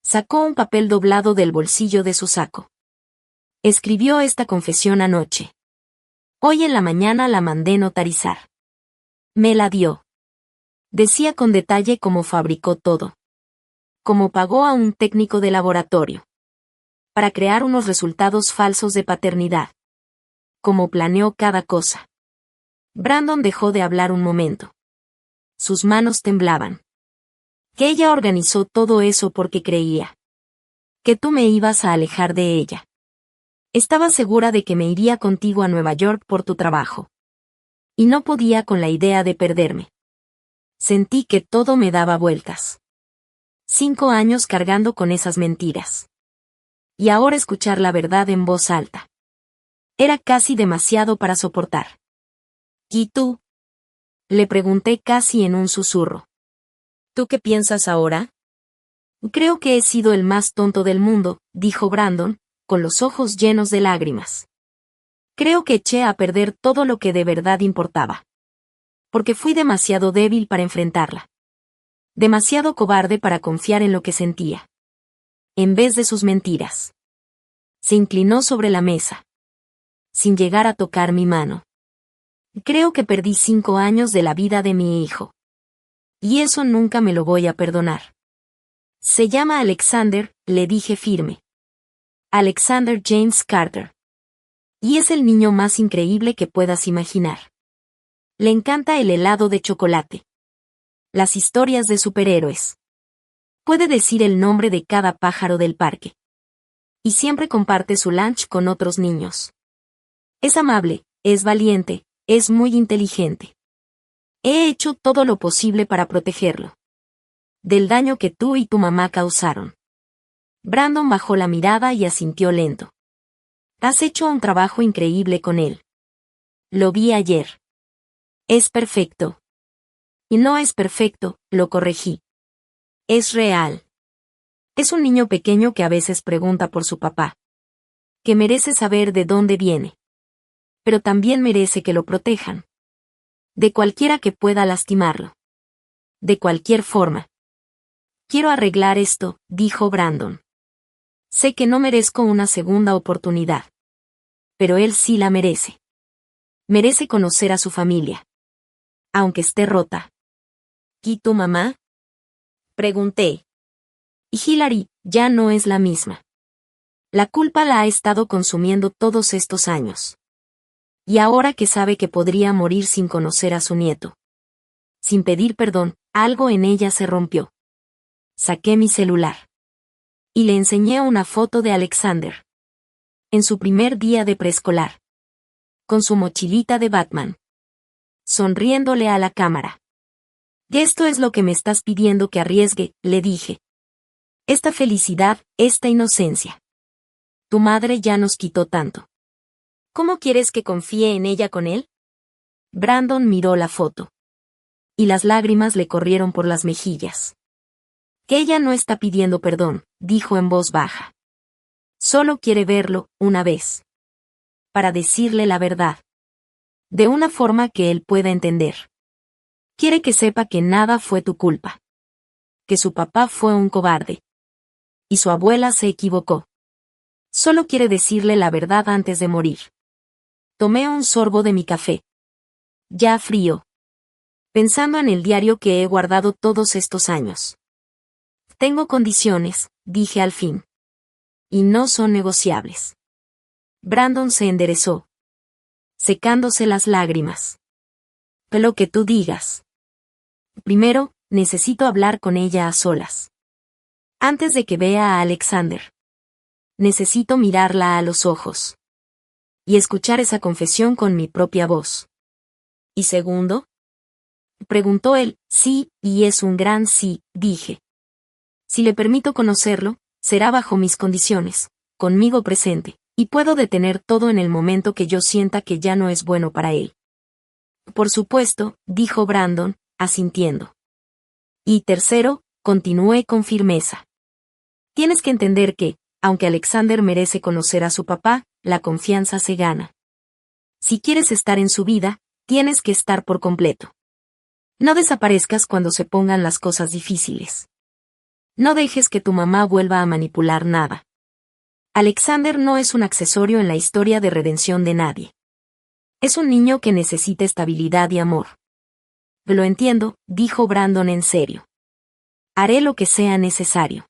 Sacó un papel doblado del bolsillo de su saco. Escribió esta confesión anoche. Hoy en la mañana la mandé notarizar. Me la dio. Decía con detalle cómo fabricó todo. Cómo pagó a un técnico de laboratorio. Para crear unos resultados falsos de paternidad. Cómo planeó cada cosa. Brandon dejó de hablar un momento. Sus manos temblaban. Que ella organizó todo eso porque creía. Que tú me ibas a alejar de ella. Estaba segura de que me iría contigo a Nueva York por tu trabajo. Y no podía con la idea de perderme. Sentí que todo me daba vueltas. 5 años cargando con esas mentiras. Y ahora escuchar la verdad en voz alta. Era casi demasiado para soportar. ¿Y tú? Le pregunté casi en un susurro. ¿Tú qué piensas ahora? Creo que he sido el más tonto del mundo, dijo Brandon, con los ojos llenos de lágrimas. Creo que eché a perder todo lo que de verdad importaba. Porque fui demasiado débil para enfrentarla. Demasiado cobarde para confiar en lo que sentía. En vez de sus mentiras. Se inclinó sobre la mesa. Sin llegar a tocar mi mano. Creo que perdí 5 años de la vida de mi hijo. Y eso nunca me lo voy a perdonar. Se llama Alexander, le dije firme. Alexander James Carter. Y es el niño más increíble que puedas imaginar. Le encanta el helado de chocolate. Las historias de superhéroes. Puede decir el nombre de cada pájaro del parque. Y siempre comparte su lunch con otros niños. Es amable, es valiente, es muy inteligente. He hecho todo lo posible para protegerlo. Del daño que tú y tu mamá causaron. Brandon bajó la mirada y asintió lento. Has hecho un trabajo increíble con él. Lo vi ayer. Es perfecto. Y no es perfecto, lo corregí. Es real. Es un niño pequeño que a veces pregunta por su papá. Que merece saber de dónde viene. Pero también merece que lo protejan. De cualquiera que pueda lastimarlo. De cualquier forma. Quiero arreglar esto, dijo Brandon. Sé que no merezco una segunda oportunidad. Pero él sí la merece. Merece conocer a su familia. Aunque esté rota. ¿Y tu mamá? Pregunté. Y Hillary ya no es la misma. La culpa la ha estado consumiendo todos estos años. Y ahora que sabe que podría morir sin conocer a su nieto. Sin pedir perdón, algo en ella se rompió. Saqué mi celular. Y le enseñé una foto de Alexander. En su primer día de preescolar. Con su mochilita de Batman. Sonriéndole a la cámara. Esto es lo que me estás pidiendo que arriesgue, le dije. Esta felicidad, esta inocencia. Tu madre ya nos quitó tanto. ¿Cómo quieres que confíe en ella con él? Brandon miró la foto. Y las lágrimas le corrieron por las mejillas. Que ella no está pidiendo perdón, dijo en voz baja. Solo quiere verlo, una vez. Para decirle la verdad. De una forma que él pueda entender. Quiere que sepa que nada fue tu culpa. Que su papá fue un cobarde. Y su abuela se equivocó. Solo quiere decirle la verdad antes de morir. Tomé un sorbo de mi café. Ya frío. Pensando en el diario que he guardado todos estos años. Tengo condiciones, dije al fin. Y no son negociables. Brandon se enderezó. Secándose las lágrimas. Lo que tú digas. Primero, necesito hablar con ella a solas. Antes de que vea a Alexander. Necesito mirarla a los ojos. Y escuchar esa confesión con mi propia voz. ¿Y segundo? Preguntó él. Sí, y es un gran sí, dije. Si le permito conocerlo, será bajo mis condiciones, conmigo presente, y puedo detener todo en el momento que yo sienta que ya no es bueno para él. Por supuesto, dijo Brandon, asintiendo. Y tercero, continué con firmeza. Tienes que entender que, aunque Alexander merece conocer a su papá, la confianza se gana. Si quieres estar en su vida, tienes que estar por completo. No desaparezcas cuando se pongan las cosas difíciles. No dejes que tu mamá vuelva a manipular nada. Alexander no es un accesorio en la historia de redención de nadie. Es un niño que necesita estabilidad y amor. Lo entiendo, dijo Brandon en serio. Haré lo que sea necesario.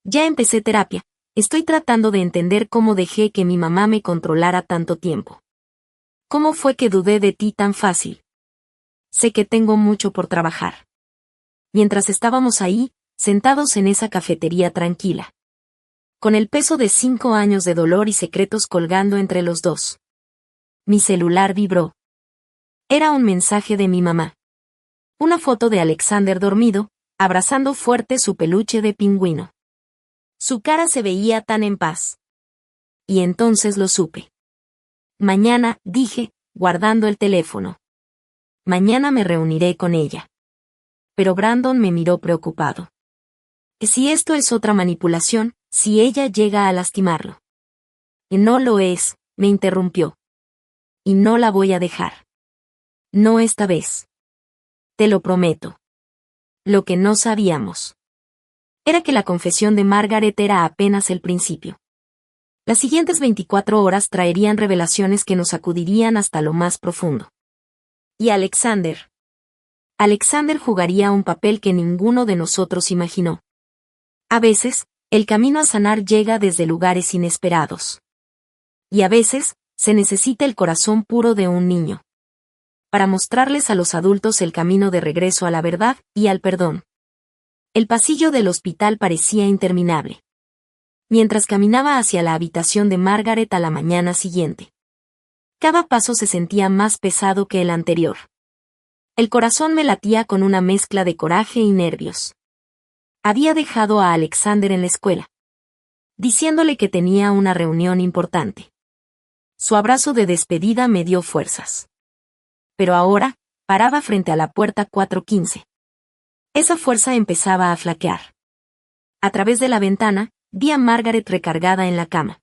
Ya empecé terapia, estoy tratando de entender cómo dejé que mi mamá me controlara tanto tiempo. ¿Cómo fue que dudé de ti tan fácil? Sé que tengo mucho por trabajar. Mientras estábamos ahí, sentados en esa cafetería tranquila. Con el peso de 5 años de dolor y secretos colgando entre los dos. Mi celular vibró. Era un mensaje de mi mamá. Una foto de Alexander dormido, abrazando fuerte su peluche de pingüino. Su cara se veía tan en paz. Y entonces lo supe. Mañana, dije, guardando el teléfono. Mañana me reuniré con ella. Pero Brandon me miró preocupado. Si esto es otra manipulación, si ella llega a lastimarlo. Y no lo es, me interrumpió. Y no la voy a dejar. No esta vez. Te lo prometo. Lo que no sabíamos era que la confesión de Margaret era apenas el principio. Las siguientes 24 horas traerían revelaciones que nos sacudirían hasta lo más profundo. Y Alexander. Alexander jugaría un papel que ninguno de nosotros imaginó. A veces, el camino a sanar llega desde lugares inesperados. Y a veces, se necesita el corazón puro de un niño. Para mostrarles a los adultos el camino de regreso a la verdad y al perdón. El pasillo del hospital parecía interminable. Mientras caminaba hacia la habitación de Margaret a la mañana siguiente. Cada paso se sentía más pesado que el anterior. El corazón me latía con una mezcla de coraje y nervios. Había dejado a Alexander en la escuela, diciéndole que tenía una reunión importante. Su abrazo de despedida me dio fuerzas. Pero ahora, paraba frente a la puerta 415. Esa fuerza empezaba a flaquear. A través de la ventana, vi a Margaret recargada en la cama.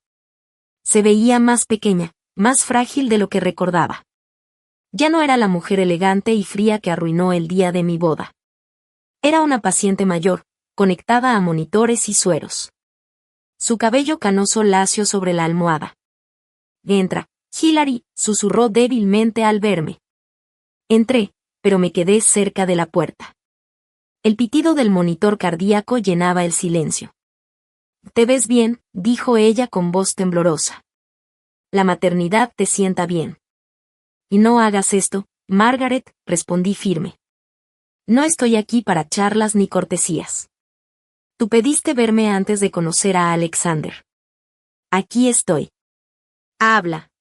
Se veía más pequeña, más frágil de lo que recordaba. Ya no era la mujer elegante y fría que arruinó el día de mi boda. Era una paciente mayor, conectada a monitores y sueros. Su cabello canoso lacio sobre la almohada. Entra, Hilary, susurró débilmente al verme. Entré, pero me quedé cerca de la puerta. El pitido del monitor cardíaco llenaba el silencio. «Te ves bien», dijo ella con voz temblorosa. «La maternidad te sienta bien». «Y no hagas esto, Margaret», respondí firme. «No estoy aquí para charlas ni cortesías. Tú pediste verme antes de conocer a Alexander. Aquí estoy. Habla».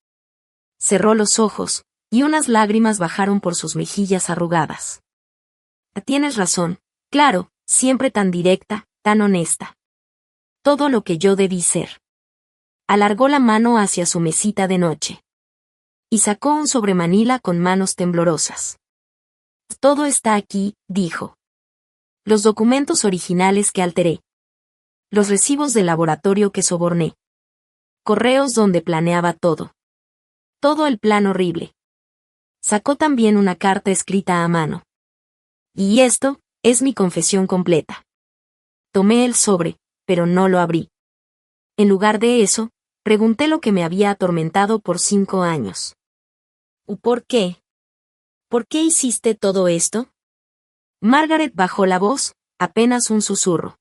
Cerró los ojos, y unas lágrimas bajaron por sus mejillas arrugadas. «Tienes razón, claro, siempre tan directa, tan honesta. Todo lo que yo debí ser». Alargó la mano hacia su mesita de noche. Y sacó un sobremanila con manos temblorosas. «Todo está aquí», dijo. «Los documentos originales que alteré. Los recibos del laboratorio que soborné. Correos donde planeaba todo. Todo el plan horrible». Sacó también una carta escrita a mano. «Y esto es mi confesión completa». Tomé el sobre, pero no lo abrí. En lugar de eso, pregunté lo que me había atormentado por 5 años. ¿Por qué? ¿Por qué hiciste todo esto? Margaret bajó la voz, apenas un susurro.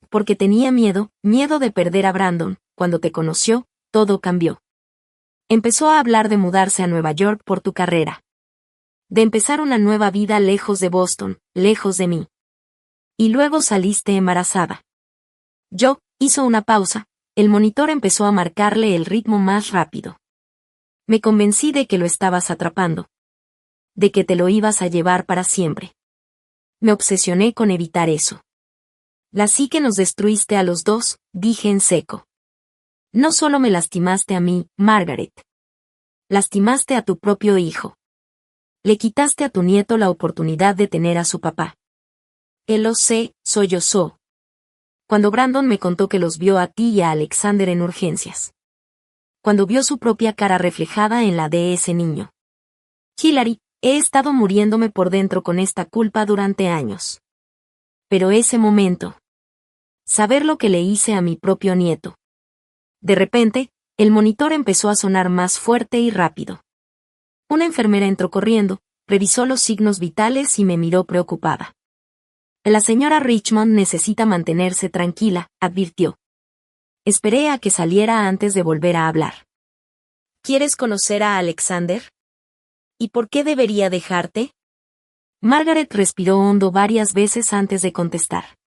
Porque tenía miedo de perder a Brandon. Cuando te conoció, todo cambió. Empezó a hablar de mudarse a Nueva York por tu carrera. De empezar una nueva vida lejos de Boston, lejos de mí. Y luego saliste embarazada. Hizo una pausa, el monitor empezó a marcarle el ritmo más rápido. Me convencí de que lo estabas atrapando. De que te lo ibas a llevar para siempre. Me obsesioné con evitar eso. Así que nos destruiste a los dos, dije en seco. No solo me lastimaste a mí, Margaret. Lastimaste a tu propio hijo. Le quitaste a tu nieto la oportunidad de tener a su papá. Él lo sé, sollozó. Cuando Brandon me contó que los vio a ti y a Alexander en urgencias. Cuando vio su propia cara reflejada en la de ese niño. Hilary, he estado muriéndome por dentro con esta culpa durante años. Pero ese momento. Saber lo que le hice a mi propio nieto. De repente, el monitor empezó a sonar más fuerte y rápido. Una enfermera entró corriendo, revisó los signos vitales y me miró preocupada. La señora Richmond necesita mantenerse tranquila, advirtió. Esperé a que saliera antes de volver a hablar. ¿Quieres conocer a Alexander? ¿Y por qué debería dejarte? Margaret respiró hondo varias veces antes de contestar.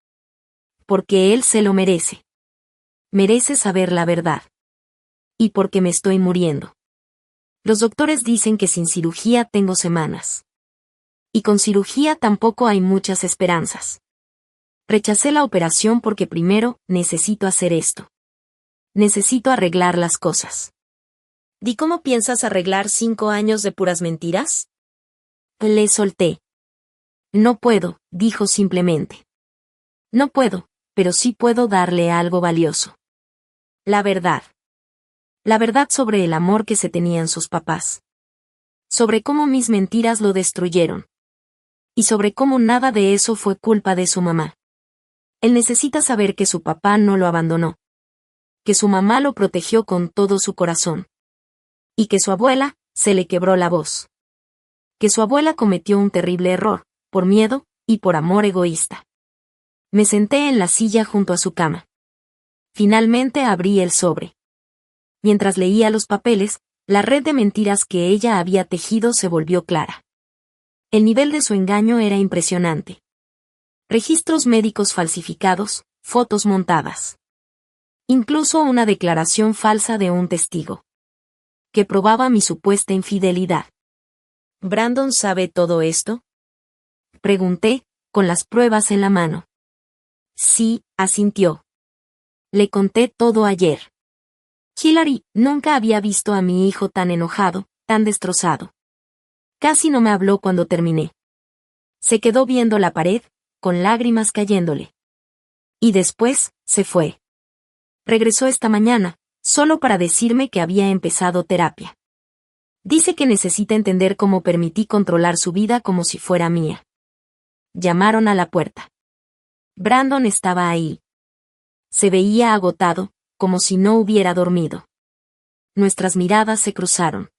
Porque él se lo merece. Merece saber la verdad. Y porque me estoy muriendo. Los doctores dicen que sin cirugía tengo semanas. Y con cirugía tampoco hay muchas esperanzas. Rechacé la operación porque primero necesito hacer esto. Necesito arreglar las cosas. ¿Y cómo piensas arreglar 5 años de puras mentiras? Le solté. No puedo, dijo simplemente. No puedo, pero sí puedo darle algo valioso. La verdad. La verdad sobre el amor que se tenían sus papás. Sobre cómo mis mentiras lo destruyeron. Y sobre cómo nada de eso fue culpa de su mamá. Él necesita saber que su papá no lo abandonó. Que su mamá lo protegió con todo su corazón. Y que su abuela, se le quebró la voz. Que su abuela cometió un terrible error, por miedo, y por amor egoísta. Me senté en la silla junto a su cama. Finalmente abrí el sobre. Mientras leía los papeles, la red de mentiras que ella había tejido se volvió clara. El nivel de su engaño era impresionante. Registros médicos falsificados, fotos montadas. Incluso una declaración falsa de un testigo. Que probaba mi supuesta infidelidad. ¿Brandon sabe todo esto? Pregunté, con las pruebas en la mano. Sí, asintió. Le conté todo ayer. Hilary, nunca había visto a mi hijo tan enojado, tan destrozado. Casi no me habló cuando terminé. Se quedó viendo la pared, con lágrimas cayéndole. Y después, se fue. Regresó esta mañana, solo para decirme que había empezado terapia. Dice que necesita entender cómo permití controlar su vida como si fuera mía. Llamaron a la puerta. Brandon estaba ahí. Se veía agotado, como si no hubiera dormido. Nuestras miradas se cruzaron.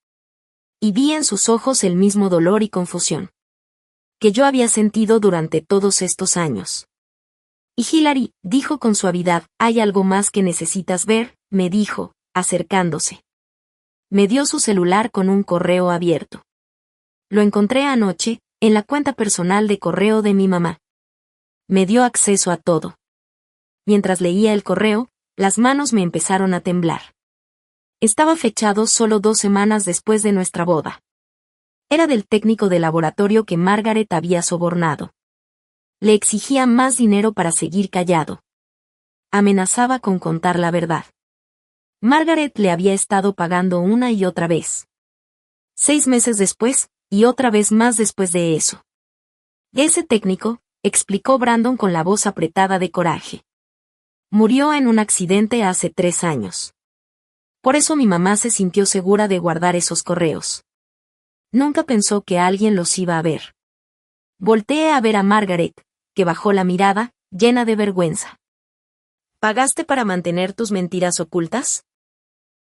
Y vi en sus ojos el mismo dolor y confusión que yo había sentido durante todos estos años. Y Hilary, dijo con suavidad, hay algo más que necesitas ver, me dijo, acercándose. Me dio su celular con un correo abierto. Lo encontré anoche, en la cuenta personal de correo de mi mamá. Me dio acceso a todo. Mientras leía el correo, las manos me empezaron a temblar. Estaba fechado solo 2 semanas después de nuestra boda. Era del técnico de laboratorio que Margaret había sobornado. Le exigía más dinero para seguir callado. Amenazaba con contar la verdad. Margaret le había estado pagando una y otra vez. 6 meses después, y otra vez más después de eso. Ese técnico, explicó Brandon con la voz apretada de coraje. Murió en un accidente hace 3 años. Por eso mi mamá se sintió segura de guardar esos correos. Nunca pensó que alguien los iba a ver. Volteé a ver a Margaret, que bajó la mirada, llena de vergüenza. ¿Pagaste para mantener tus mentiras ocultas?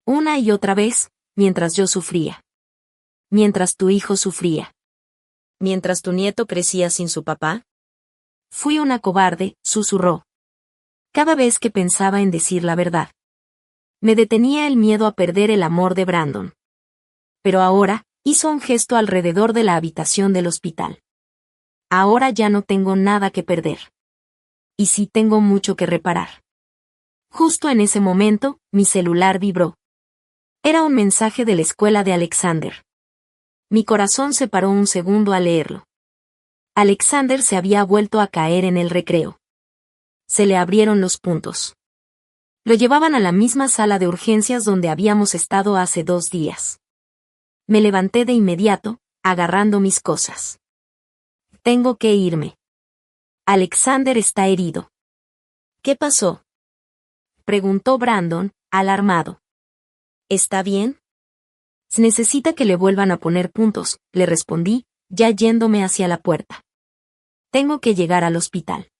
Una y otra vez, mientras yo sufría. Mientras tu hijo sufría. Mientras tu nieto crecía sin su papá. Fui una cobarde, susurró. Cada vez que pensaba en decir la verdad. Me detenía el miedo a perder el amor de Brandon. Pero ahora, hizo un gesto alrededor de la habitación del hospital. Ahora ya no tengo nada que perder. Y sí tengo mucho que reparar. Justo en ese momento, mi celular vibró. Era un mensaje de la escuela de Alexander. Mi corazón se paró un segundo al leerlo. Alexander se había vuelto a caer en el recreo. Se le abrieron los puntos. Lo llevaban a la misma sala de urgencias donde habíamos estado hace 2 días. Me levanté de inmediato, agarrando mis cosas. Tengo que irme. Alexander está herido. ¿Qué pasó? Preguntó Brandon, alarmado. ¿Está bien? Necesita que le vuelvan a poner puntos, le respondí, ya yéndome hacia la puerta. Tengo que llegar al hospital.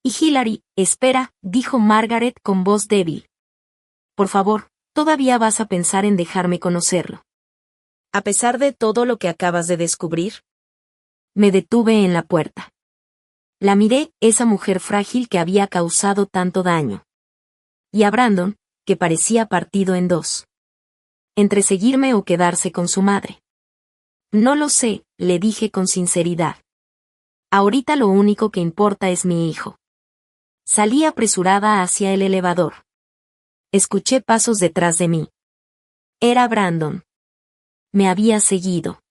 Y Hilary, espera, dijo Margaret con voz débil. Por favor, ¿todavía vas a pensar en dejarme conocerlo? A pesar de todo lo que acabas de descubrir. Me detuve en la puerta. La miré, esa mujer frágil que había causado tanto daño. Y a Brandon, que parecía partido en 2. Entre seguirme o quedarse con su madre. No lo sé, le dije con sinceridad. Ahorita lo único que importa es mi hijo. Salí apresurada hacia el elevador. Escuché pasos detrás de mí. Era Brandon. Me había seguido.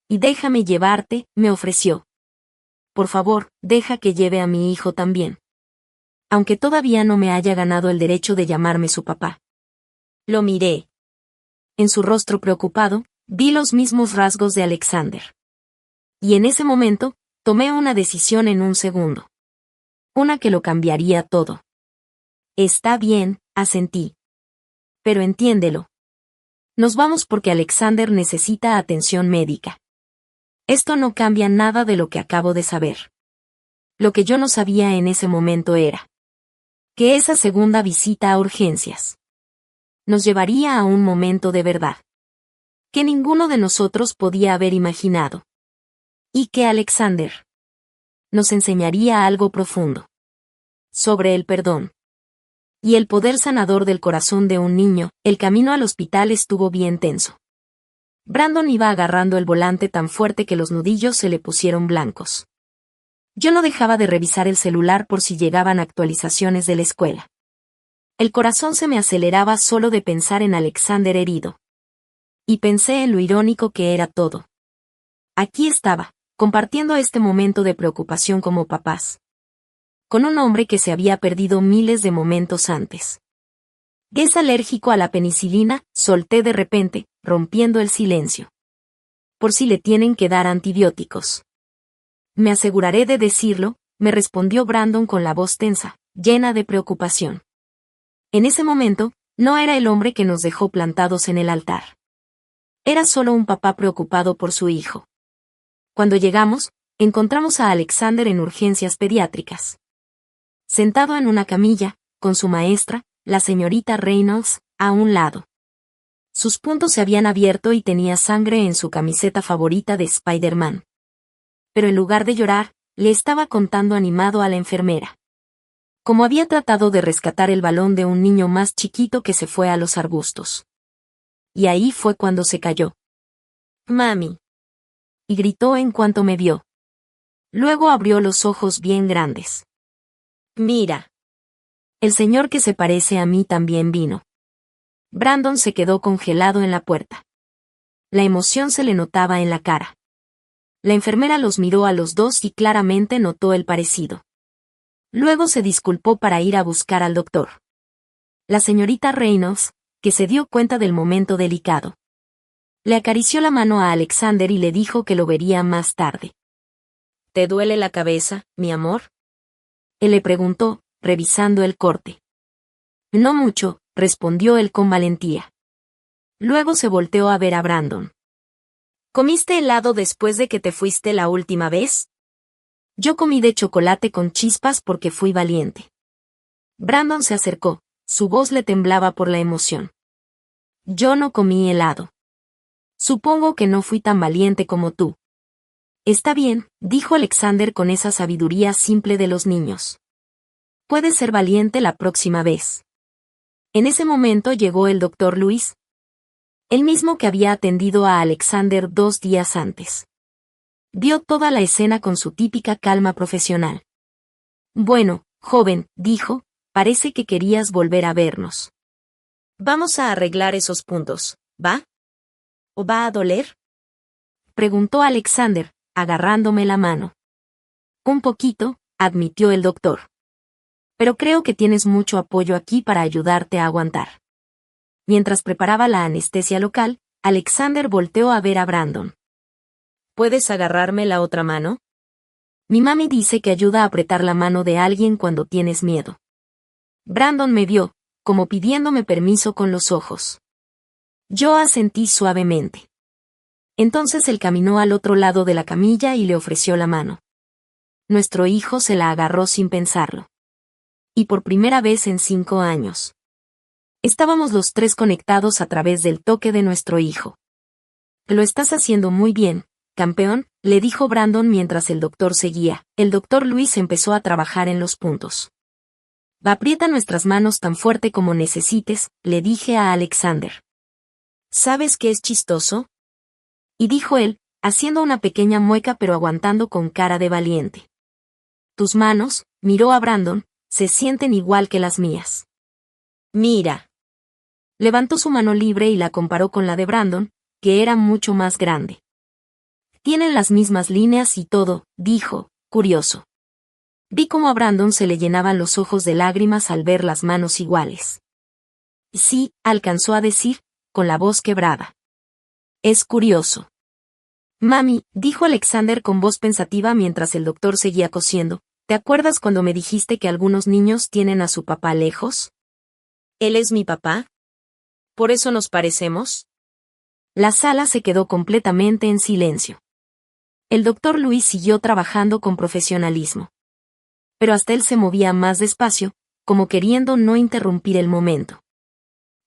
Y déjame llevarte, me ofreció. Por favor, deja que lleve a mi hijo también. Aunque todavía no me haya ganado el derecho de llamarme su papá. Lo miré. En su rostro preocupado, vi los mismos rasgos de Alexander. Y en ese momento, tomé una decisión en un segundo. Una que lo cambiaría todo. Está bien, asentí. Pero entiéndelo. Nos vamos porque Alexander necesita atención médica. Esto no cambia nada de lo que acabo de saber. Lo que yo no sabía en ese momento era que esa segunda visita a urgencias nos llevaría a un momento de verdad que ninguno de nosotros podía haber imaginado. Y que Alexander nos enseñaría algo profundo sobre el perdón y el poder sanador del corazón de un niño. El camino al hospital estuvo bien tenso. Brandon iba agarrando el volante tan fuerte que los nudillos se le pusieron blancos. Yo no dejaba de revisar el celular por si llegaban actualizaciones de la escuela. El corazón se me aceleraba solo de pensar en Alexander herido. Y pensé en lo irónico que era todo. Aquí estaba, compartiendo este momento de preocupación como papás. Con un hombre que se había perdido miles de momentos antes. ¿Es alérgico a la penicilina?, solté de repente, rompiendo el silencio. Por si le tienen que dar antibióticos. Me aseguraré de decirlo, me respondió Brandon con la voz tensa, llena de preocupación. En ese momento, no era el hombre que nos dejó plantados en el altar. Era solo un papá preocupado por su hijo. Cuando llegamos, encontramos a Alexander en urgencias pediátricas. sentado en una camilla, con su maestra, la señorita Reynolds, a un lado. Sus puntos se habían abierto y tenía sangre en su camiseta favorita de Spider-Man. Pero en lugar de llorar, le estaba contando animado a la enfermera cómo había tratado de rescatar el balón de un niño más chiquito que se fue a los arbustos. Y ahí fue cuando se cayó. «Mami», y gritó en cuanto me vio. Luego abrió los ojos bien grandes. «Mira. El señor que se parece a mí también vino». Brandon se quedó congelado en la puerta. La emoción se le notaba en la cara. La enfermera los miró a los dos y claramente notó el parecido. Luego se disculpó para ir a buscar al doctor. La señorita Reynolds, que se dio cuenta del momento delicado, le acarició la mano a Alexander y le dijo que lo vería más tarde. «¿Te duele la cabeza, mi amor?», él le preguntó, revisando el corte. «No mucho», respondió él con valentía. Luego se volteó a ver a Brandon. «¿Comiste helado después de que te fuiste la última vez?». «Yo comí de chocolate con chispas porque fui valiente». Brandon se acercó, su voz le temblaba por la emoción. «Yo no comí helado. Supongo que no fui tan valiente como tú». «Está bien», dijo Alexander con esa sabiduría simple de los niños. «Puedes ser valiente la próxima vez». En ese momento llegó el doctor Luis, el mismo que había atendido a Alexander 2 días antes. Vio toda la escena con su típica calma profesional. «Bueno, joven», dijo, «parece que querías volver a vernos. Vamos a arreglar esos puntos, ¿va? ¿O va a doler?», preguntó Alexander, agarrándome la mano. «Un poquito», admitió el doctor. «Pero creo que tienes mucho apoyo aquí para ayudarte a aguantar». Mientras preparaba la anestesia local, Alexander volteó a ver a Brandon. «¿Puedes agarrarme la otra mano? Mi mami dice que ayuda a apretar la mano de alguien cuando tienes miedo». Brandon me vio, como pidiéndome permiso con los ojos. Yo asentí suavemente. Entonces él caminó al otro lado de la camilla y le ofreció la mano. Nuestro hijo se la agarró sin pensarlo. Y por primera vez en 5 años. Estábamos los tres conectados a través del toque de nuestro hijo. «Lo estás haciendo muy bien, campeón», le dijo Brandon mientras el doctor seguía. El doctor Luis empezó a trabajar en los puntos. «Aprieta nuestras manos tan fuerte como necesites», le dije a Alexander. «¿Sabes qué es chistoso?», y dijo él, haciendo una pequeña mueca pero aguantando con cara de valiente. «Tus manos», miró a Brandon, «se sienten igual que las mías». «Mira». Levantó su mano libre y la comparó con la de Brandon, que era mucho más grande. «Tienen las mismas líneas y todo», dijo, curioso. Vi cómo a Brandon se le llenaban los ojos de lágrimas al ver las manos iguales. «Sí», alcanzó a decir, con la voz quebrada. «Es curioso». «Mami», dijo Alexander con voz pensativa mientras el doctor seguía cosiendo, «¿te acuerdas cuando me dijiste que algunos niños tienen a su papá lejos? ¿Él es mi papá? ¿Por eso nos parecemos?». La sala se quedó completamente en silencio. El doctor Luis siguió trabajando con profesionalismo. Pero hasta él se movía más despacio, como queriendo no interrumpir el momento.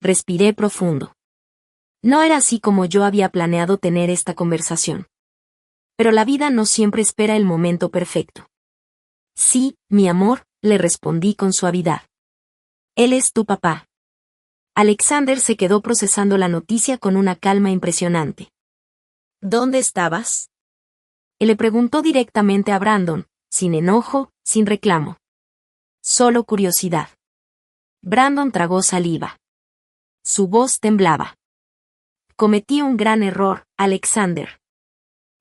Respiré profundo. No era así como yo había planeado tener esta conversación. Pero la vida no siempre espera el momento perfecto. «Sí, mi amor», le respondí con suavidad. «Él es tu papá». Alexander se quedó procesando la noticia con una calma impresionante. «¿Dónde estabas?», él le preguntó directamente a Brandon, sin enojo, sin reclamo. Solo curiosidad. Brandon tragó saliva. Su voz temblaba. «Cometí un gran error, Alexander.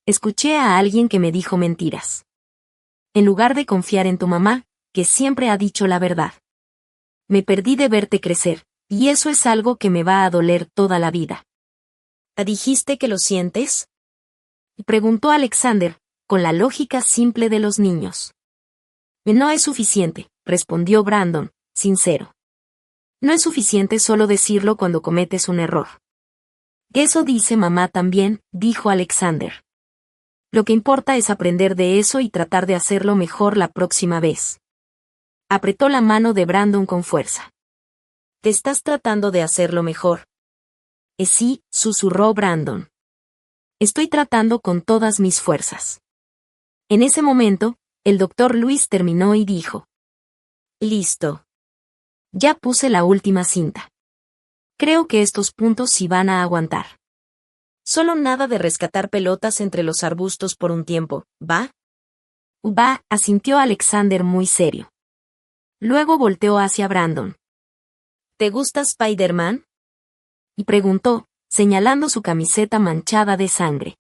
Escuché a alguien que me dijo mentiras. En lugar de confiar en tu mamá, que siempre ha dicho la verdad. Me perdí de verte crecer, y eso es algo que me va a doler toda la vida». «¿Dijiste que lo sientes?», preguntó Alexander, con la lógica simple de los niños. «No es suficiente», respondió Brandon, sincero. «No es suficiente solo decirlo cuando cometes un error». «Eso dice mamá también», dijo Alexander. «Lo que importa es aprender de eso y tratar de hacerlo mejor la próxima vez». Apretó la mano de Brandon con fuerza. Te estás tratando de hacerlo mejor. Sí, susurró Brandon. Estoy tratando con todas mis fuerzas. En ese momento, el doctor Luis terminó y dijo. Listo. Ya puse la última cinta. Creo que estos puntos sí van a aguantar. Solo nada de rescatar pelotas entre los arbustos por un tiempo, ¿va? Va, asintió Alexander muy serio. Luego volteó hacia Brandon. ¿Te gusta Spider-Man? Y preguntó, señalando su camiseta manchada de sangre.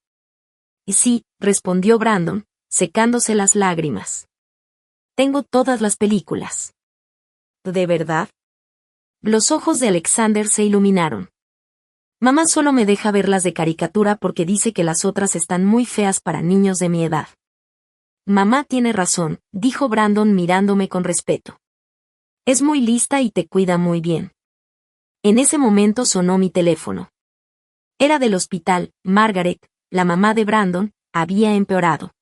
Sí, respondió Brandon, secándose las lágrimas. Tengo todas las películas. ¿De verdad? Los ojos de Alexander se iluminaron. Mamá solo me deja verlas de caricatura porque dice que las otras están muy feas para niños de mi edad. Mamá tiene razón, dijo Brandon mirándome con respeto. Es muy lista y te cuida muy bien. En ese momento sonó mi teléfono. Era del hospital. Margaret, la mamá de Brandon, había empeorado.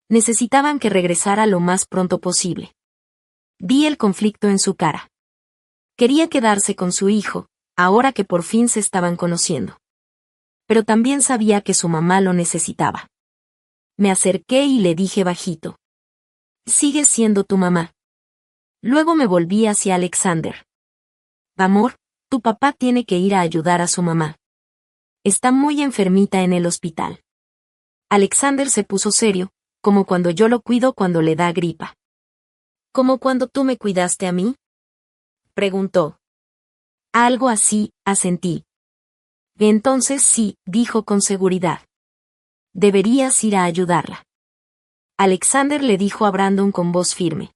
Necesitaban que regresara lo más pronto posible. Vi el conflicto en su cara. Quería quedarse con su hijo, ahora que por fin se estaban conociendo. Pero también sabía que su mamá lo necesitaba. Me acerqué y le dije bajito. Sigue siendo tu mamá. Luego me volví hacia Alexander. Amor, tu papá tiene que ir a ayudar a su mamá. Está muy enfermita en el hospital. Alexander se puso serio, como cuando yo lo cuido cuando le da gripa. ¿Como cuando tú me cuidaste a mí? Preguntó. Algo así, asentí. Entonces sí, dijo con seguridad. Deberías ir a ayudarla. Alexander le dijo a Brandon con voz firme.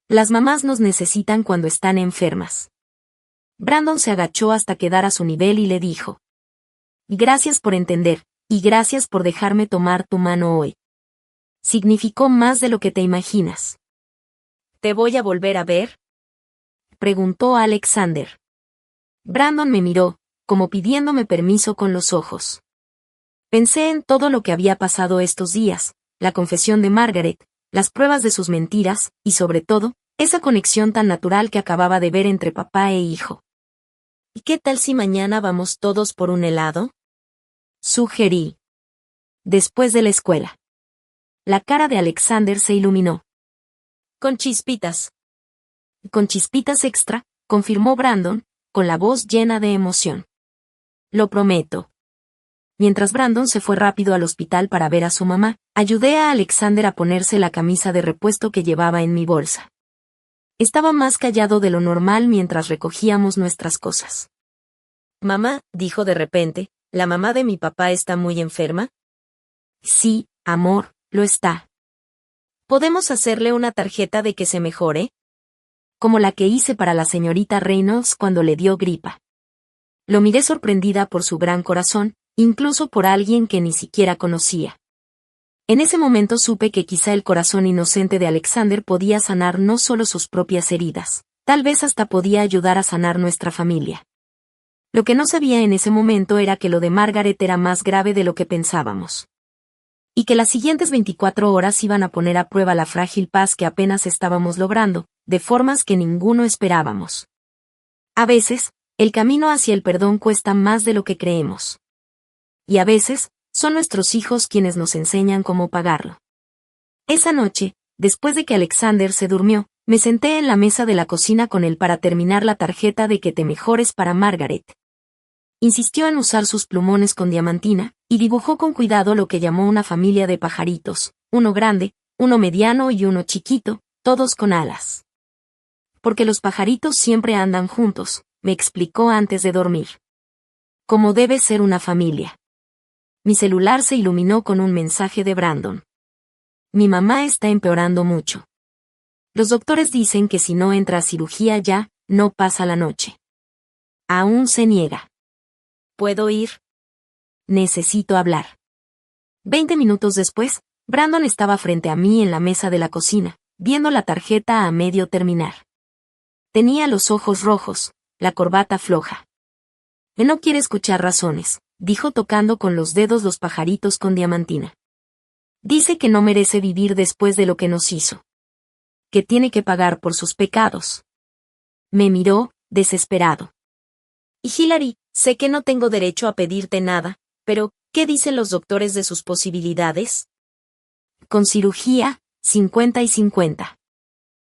Las mamás nos necesitan cuando están enfermas. Brandon se agachó hasta quedar a su nivel y le dijo. Gracias por entender, y gracias por dejarme tomar tu mano hoy. Significó más de lo que te imaginas. ¿Te voy a volver a ver? Preguntó Alexander. Brandon me miró, como pidiéndome permiso con los ojos. Pensé en todo lo que había pasado estos días, la confesión de Margaret, las pruebas de sus mentiras, y sobre todo, esa conexión tan natural que acababa de ver entre papá e hijo. ¿Y qué tal si mañana vamos todos por un helado? Sugerí. Después de la escuela. La cara de Alexander se iluminó. Con chispitas. Con chispitas extra, confirmó Brandon, con la voz llena de emoción. Lo prometo. Mientras Brandon se fue rápido al hospital para ver a su mamá, ayudé a Alexander a ponerse la camisa de repuesto que llevaba en mi bolsa. Estaba más callado de lo normal mientras recogíamos nuestras cosas. Mamá, dijo de repente, ¿la mamá de mi papá está muy enferma? Sí, amor, lo está. ¿Podemos hacerle una tarjeta de que se mejore? Como la que hice para la señorita Reynolds cuando le dio gripa. Lo miré sorprendida por su gran corazón, incluso por alguien que ni siquiera conocía. En ese momento supe que quizá el corazón inocente de Alexander podía sanar no solo sus propias heridas, tal vez hasta podía ayudar a sanar nuestra familia. Lo que no sabía en ese momento era que lo de Margaret era más grave de lo que pensábamos. Y que las siguientes 24 horas iban a poner a prueba la frágil paz que apenas estábamos logrando, de formas que ninguno esperábamos. A veces, el camino hacia el perdón cuesta más de lo que creemos. Y a veces, son nuestros hijos quienes nos enseñan cómo pagarlo. Esa noche, después de que Alexander se durmió, me senté en la mesa de la cocina con él para terminar la tarjeta de que te mejores para Margaret. Insistió en usar sus plumones con diamantina, y dibujó con cuidado lo que llamó una familia de pajaritos, uno grande, uno mediano y uno chiquito, todos con alas. Porque los pajaritos siempre andan juntos, me explicó antes de dormir. Como debe ser una familia. Mi celular se iluminó con un mensaje de Brandon. Mi mamá está empeorando mucho. Los doctores dicen que si no entra a cirugía ya, no pasa la noche. Aún se niega. ¿Puedo ir? Necesito hablar. 20 minutos después, Brandon estaba frente a mí en la mesa de la cocina, viendo la tarjeta a medio terminar. Tenía los ojos rojos, la corbata floja. No quiere escuchar razones, dijo tocando con los dedos los pajaritos con diamantina. Dice que no merece vivir después de lo que nos hizo. que tiene que pagar por sus pecados. Me miró, desesperado. Y Hilary, sé que no tengo derecho a pedirte nada, pero, ¿qué dicen los doctores de sus posibilidades? Con cirugía, 50 y 50.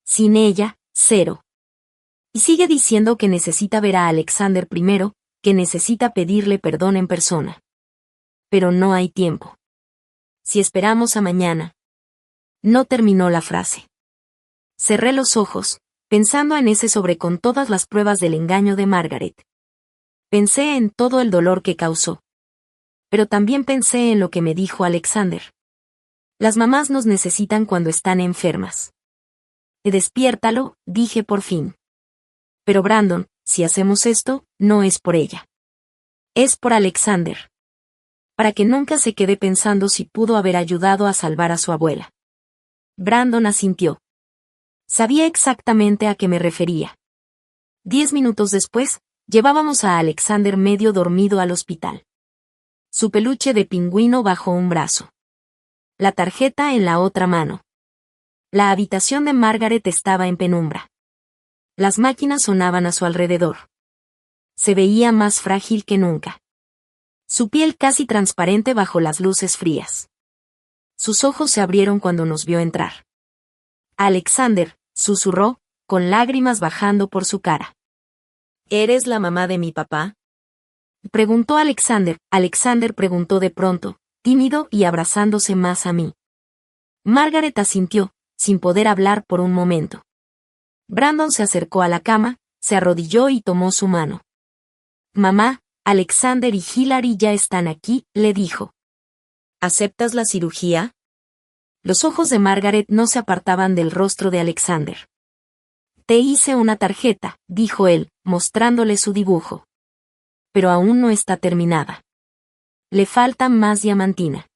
Sin ella, 0. Y sigue diciendo que necesita ver a Alexander primero, que necesita pedirle perdón en persona. Pero no hay tiempo. Si esperamos a mañana. No terminó la frase. Cerré los ojos, pensando en ese sobre con todas las pruebas del engaño de Margaret. Pensé en todo el dolor que causó. Pero también pensé en lo que me dijo Alexander. Las mamás nos necesitan cuando están enfermas. Despiértalo, dije por fin. Pero Brandon, si hacemos esto, no es por ella. Es por Alexander. Para que nunca se quede pensando si pudo haber ayudado a salvar a su abuela. Brandon asintió. Sabía exactamente a qué me refería. 10 minutos después, llevábamos a Alexander medio dormido al hospital. Su peluche de pingüino bajo un brazo. La tarjeta en la otra mano. La habitación de Margaret estaba en penumbra. Las máquinas sonaban a su alrededor. Se veía más frágil que nunca. Su piel casi transparente bajo las luces frías. Sus ojos se abrieron cuando nos vio entrar. Alexander, susurró, con lágrimas bajando por su cara. ¿Eres la mamá de mi papá? Preguntó Alexander. Alexander preguntó de pronto, tímido y abrazándose más a mí. Margaret asintió, sin poder hablar por un momento. Brandon se acercó a la cama, se arrodilló y tomó su mano. Mamá, Alexander y Hilary ya están aquí, le dijo. ¿Aceptas la cirugía? Los ojos de Margaret no se apartaban del rostro de Alexander. Te hice una tarjeta, dijo él, mostrándole su dibujo. Pero aún no está terminada. Le falta más diamantina.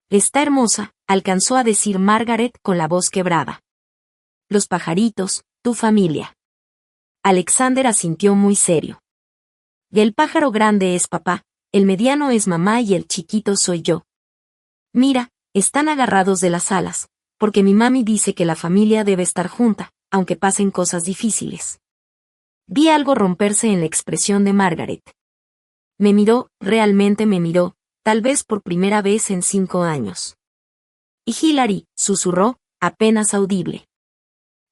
Está hermosa, alcanzó a decir Margaret con la voz quebrada. Los pajaritos, tu familia. Alexander asintió muy serio. Y el pájaro grande es papá, el mediano es mamá y el chiquito soy yo. Mira, están agarrados de las alas, porque mi mami dice que la familia debe estar junta, aunque pasen cosas difíciles. Vi algo romperse en la expresión de Margaret. Me miró, realmente me miró, tal vez por primera vez en 5 años. Y Hilary, susurró, apenas audible.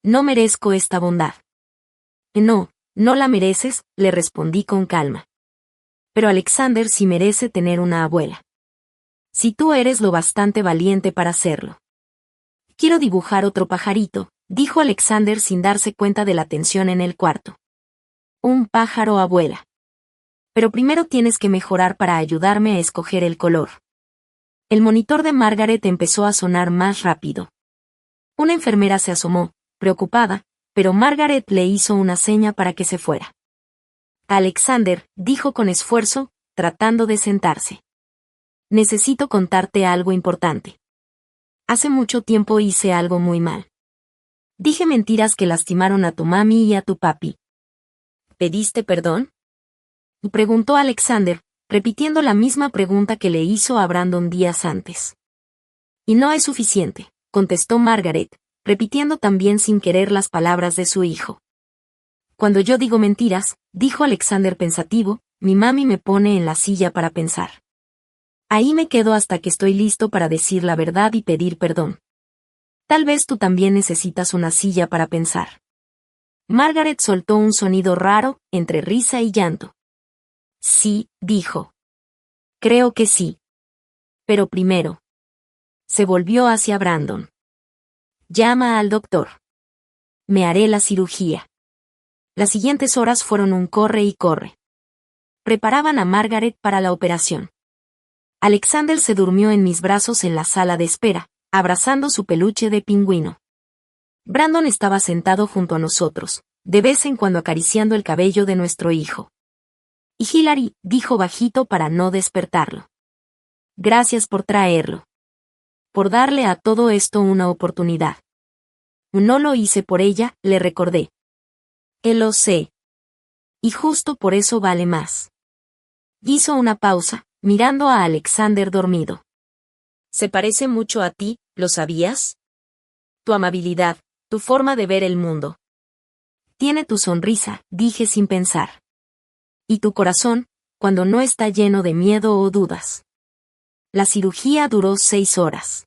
No merezco esta bondad. No, no la mereces, le respondí con calma. Pero Alexander sí merece tener una abuela. Si tú eres lo bastante valiente para hacerlo. Quiero dibujar otro pajarito, dijo Alexander sin darse cuenta de la tensión en el cuarto. Un pájaro abuela. Pero primero tienes que mejorar para ayudarme a escoger el color. El monitor de Margaret empezó a sonar más rápido. Una enfermera se asomó, preocupada, pero Margaret le hizo una seña para que se fuera. Alexander, dijo con esfuerzo, tratando de sentarse. Necesito contarte algo importante. Hace mucho tiempo hice algo muy mal. Dije mentiras que lastimaron a tu mami y a tu papi. ¿Pediste perdón? Preguntó Alexander, repitiendo la misma pregunta que le hizo a Brandon días antes. Y no es suficiente, contestó Margaret, repitiendo también sin querer las palabras de su hijo. Cuando yo digo mentiras, dijo Alexander pensativo, mi mami me pone en la silla para pensar. Ahí me quedo hasta que estoy listo para decir la verdad y pedir perdón. Tal vez tú también necesitas una silla para pensar. Margaret soltó un sonido raro, entre risa y llanto. Sí, dijo. Creo que sí. Pero primero. Se volvió hacia Brandon. Llama al doctor. Me haré la cirugía. Las siguientes horas fueron un corre y corre. Preparaban a Margaret para la operación. Alexander se durmió en mis brazos en la sala de espera, abrazando su peluche de pingüino. Brandon estaba sentado junto a nosotros, de vez en cuando acariciando el cabello de nuestro hijo. Y Hilary, dijo bajito para no despertarlo. Gracias por traerlo. Por darle a todo esto una oportunidad. No lo hice por ella, le recordé. Lo sé. Y justo por eso vale más. Hizo una pausa, mirando a Alexander dormido. Se parece mucho a ti, ¿lo sabías? Tu amabilidad, Tu forma de ver el mundo. Tiene tu sonrisa, dije sin pensar. Y tu corazón, cuando no está lleno de miedo o dudas. La cirugía duró 6 horas.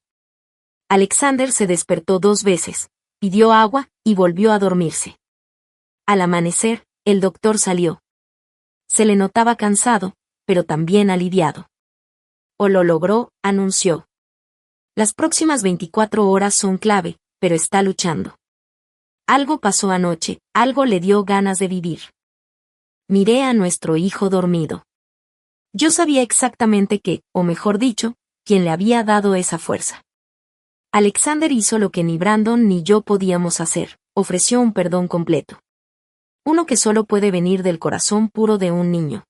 Alexander se despertó 2 veces, pidió agua y volvió a dormirse. Al amanecer, el doctor salió. Se le notaba cansado, pero también aliviado. O lo logró, anunció. Las próximas 24 horas son clave, pero está luchando. Algo pasó anoche, algo le dio ganas de vivir. Miré a nuestro hijo dormido. Yo sabía exactamente qué, o mejor dicho, quién le había dado esa fuerza. Alexander hizo lo que ni Brandon ni yo podíamos hacer, ofreció un perdón completo. Uno que solo puede venir del corazón puro de un niño.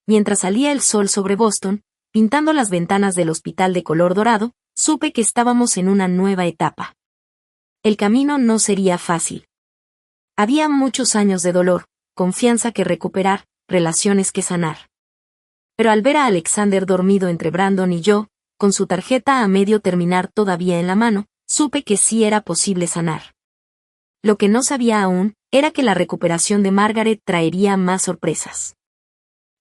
Mientras salía el sol sobre Boston, pintando las ventanas del hospital de color dorado, supe que estábamos en una nueva etapa. El camino no sería fácil. Había muchos años de dolor, confianza que recuperar, relaciones que sanar. Pero al ver a Alexander dormido entre Brandon y yo, con su tarjeta a medio terminar todavía en la mano, supe que sí era posible sanar. Lo que no sabía aún, era que la recuperación de Margaret traería más sorpresas.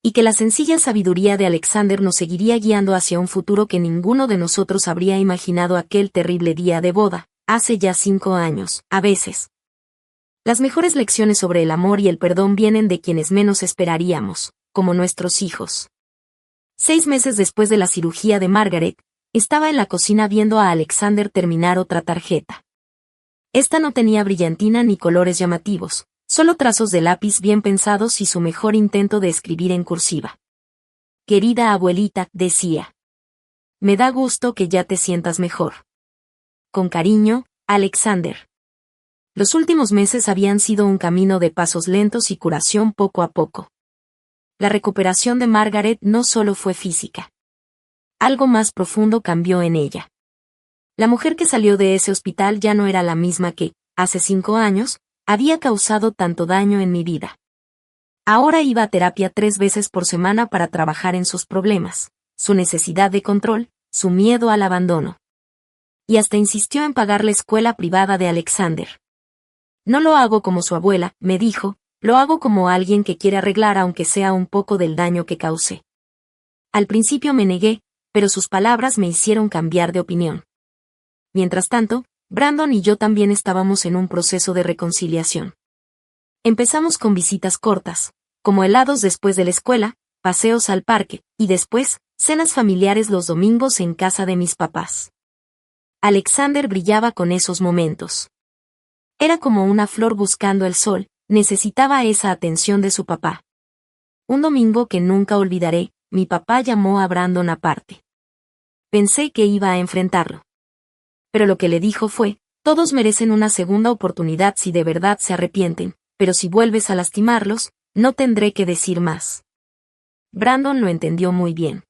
Y que la sencilla sabiduría de Alexander nos seguiría guiando hacia un futuro que ninguno de nosotros habría imaginado aquel terrible día de boda, hace ya 5 años, a veces. Las mejores lecciones sobre el amor y el perdón vienen de quienes menos esperaríamos, como nuestros hijos. 6 meses después de la cirugía de Margaret, estaba en la cocina viendo a Alexander terminar otra tarjeta. Esta no tenía brillantina ni colores llamativos, solo trazos de lápiz bien pensados y su mejor intento de escribir en cursiva. Querida abuelita, decía. Me da gusto que ya te sientas mejor. Con cariño, Alexander. Los últimos meses habían sido un camino de pasos lentos y curación poco a poco. La recuperación de Margaret no solo fue física. Algo más profundo cambió en ella. La mujer que salió de ese hospital ya no era la misma que, hace 5 años, había causado tanto daño en mi vida. Ahora iba a terapia 3 veces por semana para trabajar en sus problemas, su necesidad de control, su miedo al abandono. Y hasta insistió en pagar la escuela privada de Alexander. No lo hago como su abuela, me dijo, lo hago como alguien que quiere arreglar aunque sea un poco del daño que causé. Al principio me negué, pero sus palabras me hicieron cambiar de opinión. Mientras tanto, Brandon y yo también estábamos en un proceso de reconciliación. Empezamos con visitas cortas, como helados después de la escuela, paseos al parque, y después, cenas familiares los domingos en casa de mis papás. Alexander brillaba con esos momentos. Era como una flor buscando el sol, necesitaba esa atención de su papá. Un domingo que nunca olvidaré, mi papá llamó a Brandon aparte. Pensé que iba a enfrentarlo. Pero lo que le dijo fue, todos merecen una segunda oportunidad si de verdad se arrepienten, pero si vuelves a lastimarlos, no tendré que decir más. Brandon lo entendió muy bien.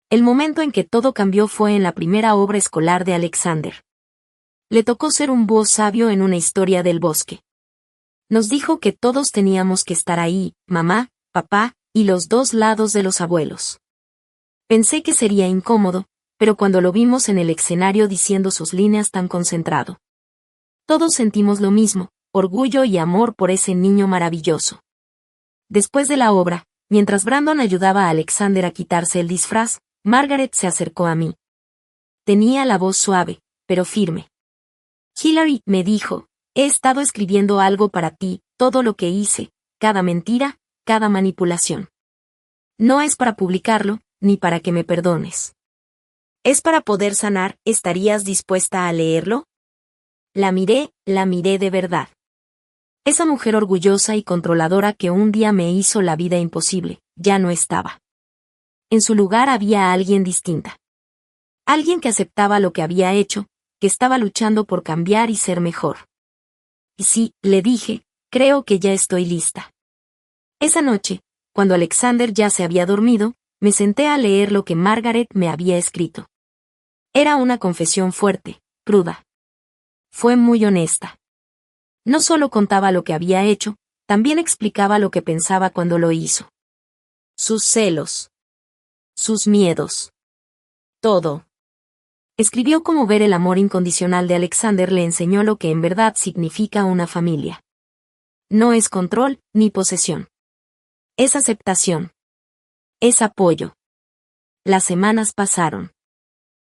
El momento en que todo cambió fue en la primera obra escolar de Alexander. Le tocó ser un búho sabio en una historia del bosque. Nos dijo que todos teníamos que estar ahí, mamá, papá, y los 2 lados de los abuelos. Pensé que sería incómodo, pero cuando lo vimos en el escenario diciendo sus líneas tan concentrado. Todos sentimos lo mismo, orgullo y amor por ese niño maravilloso. Después de la obra, mientras Brandon ayudaba a Alexander a quitarse el disfraz, Margaret se acercó a mí. Tenía la voz suave, pero firme. Hillary, me dijo, he estado escribiendo algo para ti, todo lo que hice, cada mentira, cada manipulación. No es para publicarlo, ni para que me perdones. Es para poder sanar, ¿estarías dispuesta a leerlo? La miré de verdad. Esa mujer orgullosa y controladora que un día me hizo la vida imposible, ya no estaba. En su lugar había alguien distinta. Alguien que aceptaba lo que había hecho, que estaba luchando por cambiar y ser mejor. Y sí, le dije, creo que ya estoy lista. Esa noche, cuando Alexander ya se había dormido, me senté a leer lo que Margaret me había escrito. Era una confesión fuerte, cruda. Fue muy honesta. No solo contaba lo que había hecho, también explicaba lo que pensaba cuando lo hizo. Sus celos. Sus miedos. Todo. Escribió cómo ver el amor incondicional de Alexander le enseñó lo que en verdad significa una familia. No es control, ni posesión. Es aceptación. Es apoyo. Las semanas pasaron.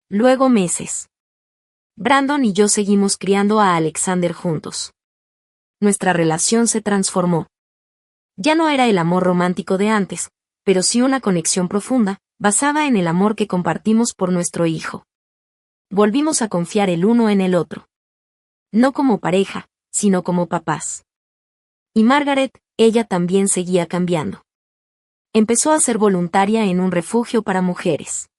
Luego meses. Brandon y yo seguimos criando a Alexander juntos. Nuestra relación se transformó. Ya no era el amor romántico de antes, pero sí una conexión profunda, basada en el amor que compartimos por nuestro hijo. Volvimos a confiar el uno en el otro. No como pareja, sino como papás. Y Margaret, ella también seguía cambiando. Empezó a ser voluntaria en un refugio para mujeres.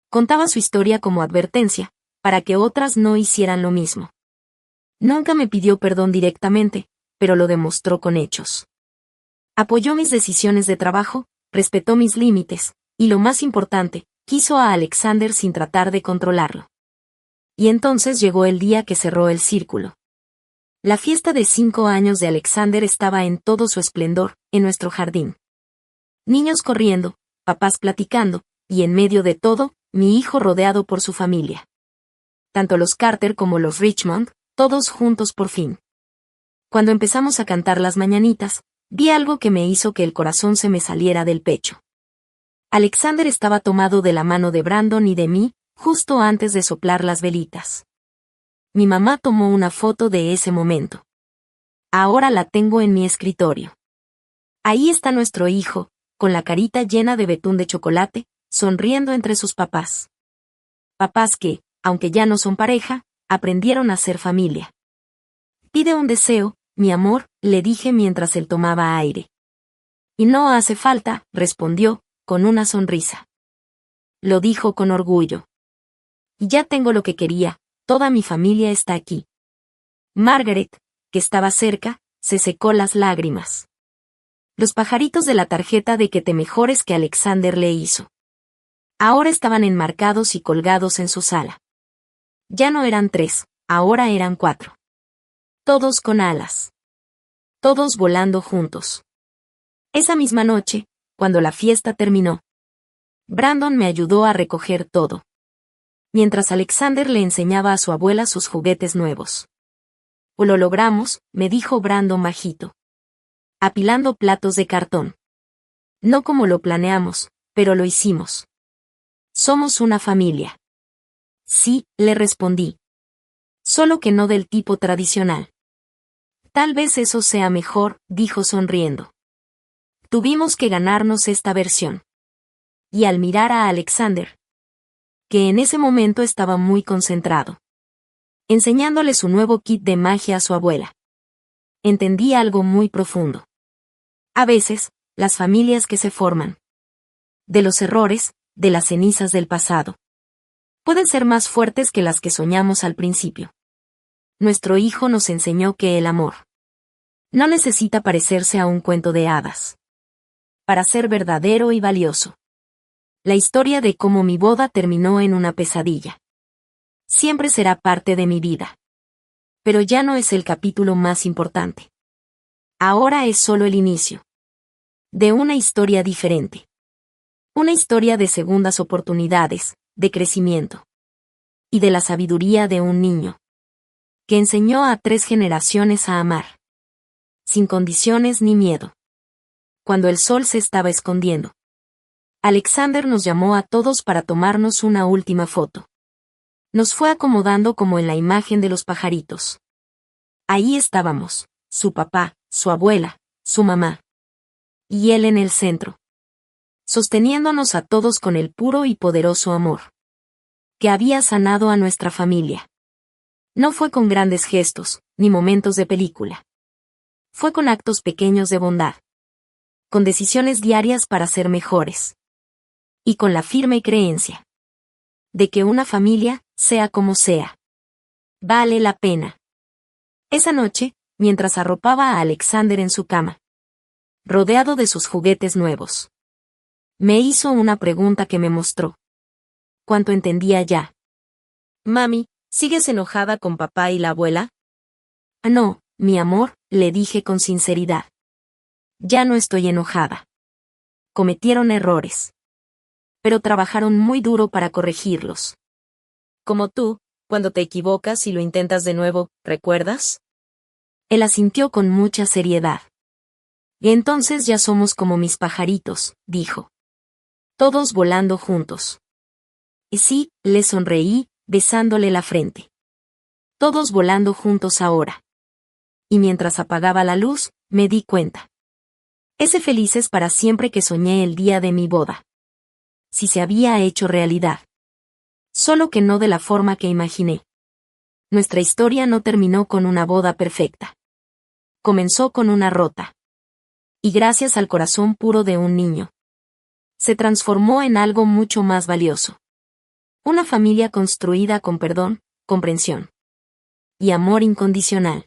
Contaba su historia como advertencia, para que otras no hicieran lo mismo. Nunca me pidió perdón directamente, pero lo demostró con hechos. Apoyó mis decisiones de trabajo, respetó mis límites, y lo más importante, quiso a Alexander sin tratar de controlarlo. Y entonces llegó el día que cerró el círculo. La fiesta de 5 años de Alexander estaba en todo su esplendor, en nuestro jardín. Niños corriendo, papás platicando, y en medio de todo, mi hijo rodeado por su familia. Tanto los Carter como los Richmond, todos juntos por fin. Cuando empezamos a cantar las mañanitas, vi algo que me hizo que el corazón se me saliera del pecho. Alexander estaba tomado de la mano de Brandon y de mí, justo antes de soplar las velitas. Mi mamá tomó una foto de ese momento. Ahora la tengo en mi escritorio. Ahí está nuestro hijo, con la carita llena de betún de chocolate, sonriendo entre sus papás. Papás que, aunque ya no son pareja, aprendieron a ser familia. Pide un deseo, mi amor, le dije mientras él tomaba aire. Y no hace falta, respondió, con una sonrisa. Lo dijo con orgullo. Y ya tengo lo que quería, toda mi familia está aquí. Margaret, que estaba cerca, se secó las lágrimas. Los pajaritos de la tarjeta de que te mejores que Alexander le hizo. Ahora estaban enmarcados y colgados en su sala. Ya no eran 3, ahora eran 4. Todos con alas. Todos volando juntos. Esa misma noche, cuando la fiesta terminó, Brandon me ayudó a recoger todo. Mientras Alexander le enseñaba a su abuela sus juguetes nuevos. O lo logramos, me dijo Brandon bajito. Apilando platos de cartón. No como lo planeamos, pero lo hicimos. Somos una familia. Sí, le respondí. Solo que no del tipo tradicional. Tal vez eso sea mejor, dijo sonriendo. Tuvimos que ganarnos esta versión. Y al mirar a Alexander, que en ese momento estaba muy concentrado, enseñándole su nuevo kit de magia a su abuela, entendí algo muy profundo. A veces, las familias que se forman, de los errores, de las cenizas del pasado, pueden ser más fuertes que las que soñamos al principio. Nuestro hijo nos enseñó que el amor no necesita parecerse a un cuento de hadas para ser verdadero y valioso. La historia de cómo mi boda terminó en una pesadilla siempre será parte de mi vida. Pero ya no es el capítulo más importante. Ahora es solo el inicio de una historia diferente. Una historia de segundas oportunidades, de crecimiento. Y de la sabiduría de un niño que enseñó a 3 generaciones a amar. Sin condiciones ni miedo. Cuando el sol se estaba escondiendo, Alexander nos llamó a todos para tomarnos una última foto. Nos fue acomodando como en la imagen de los pajaritos. Ahí estábamos, su papá, su abuela, su mamá. Y él en el centro. Sosteniéndonos a todos con el puro y poderoso amor que había sanado a nuestra familia. No fue con grandes gestos, ni momentos de película. Fue con actos pequeños de bondad. Con decisiones diarias para ser mejores. Y con la firme creencia de que una familia, sea como sea, vale la pena. Esa noche, mientras arropaba a Alexander en su cama, rodeado de sus juguetes nuevos, me hizo una pregunta que me mostró cuánto entendía ya. Mami, ¿sigues enojada con papá y la abuela? No, mi amor, le dije con sinceridad. Ya no estoy enojada. Cometieron errores. Pero trabajaron muy duro para corregirlos. Como tú, cuando te equivocas y lo intentas de nuevo, ¿recuerdas? Él asintió con mucha seriedad. Y entonces ya somos como mis pajaritos, dijo. Todos volando juntos. Y sí, le sonreí, besándole la frente. Todos volando juntos ahora. Y mientras apagaba la luz, me di cuenta. Ese felices para siempre que soñé el día de mi boda. Si se había hecho realidad. Solo que no de la forma que imaginé. Nuestra historia no terminó con una boda perfecta. Comenzó con una rota. Y gracias al corazón puro de un niño. Se transformó en algo mucho más valioso. Una familia construida con perdón, comprensión y amor incondicional.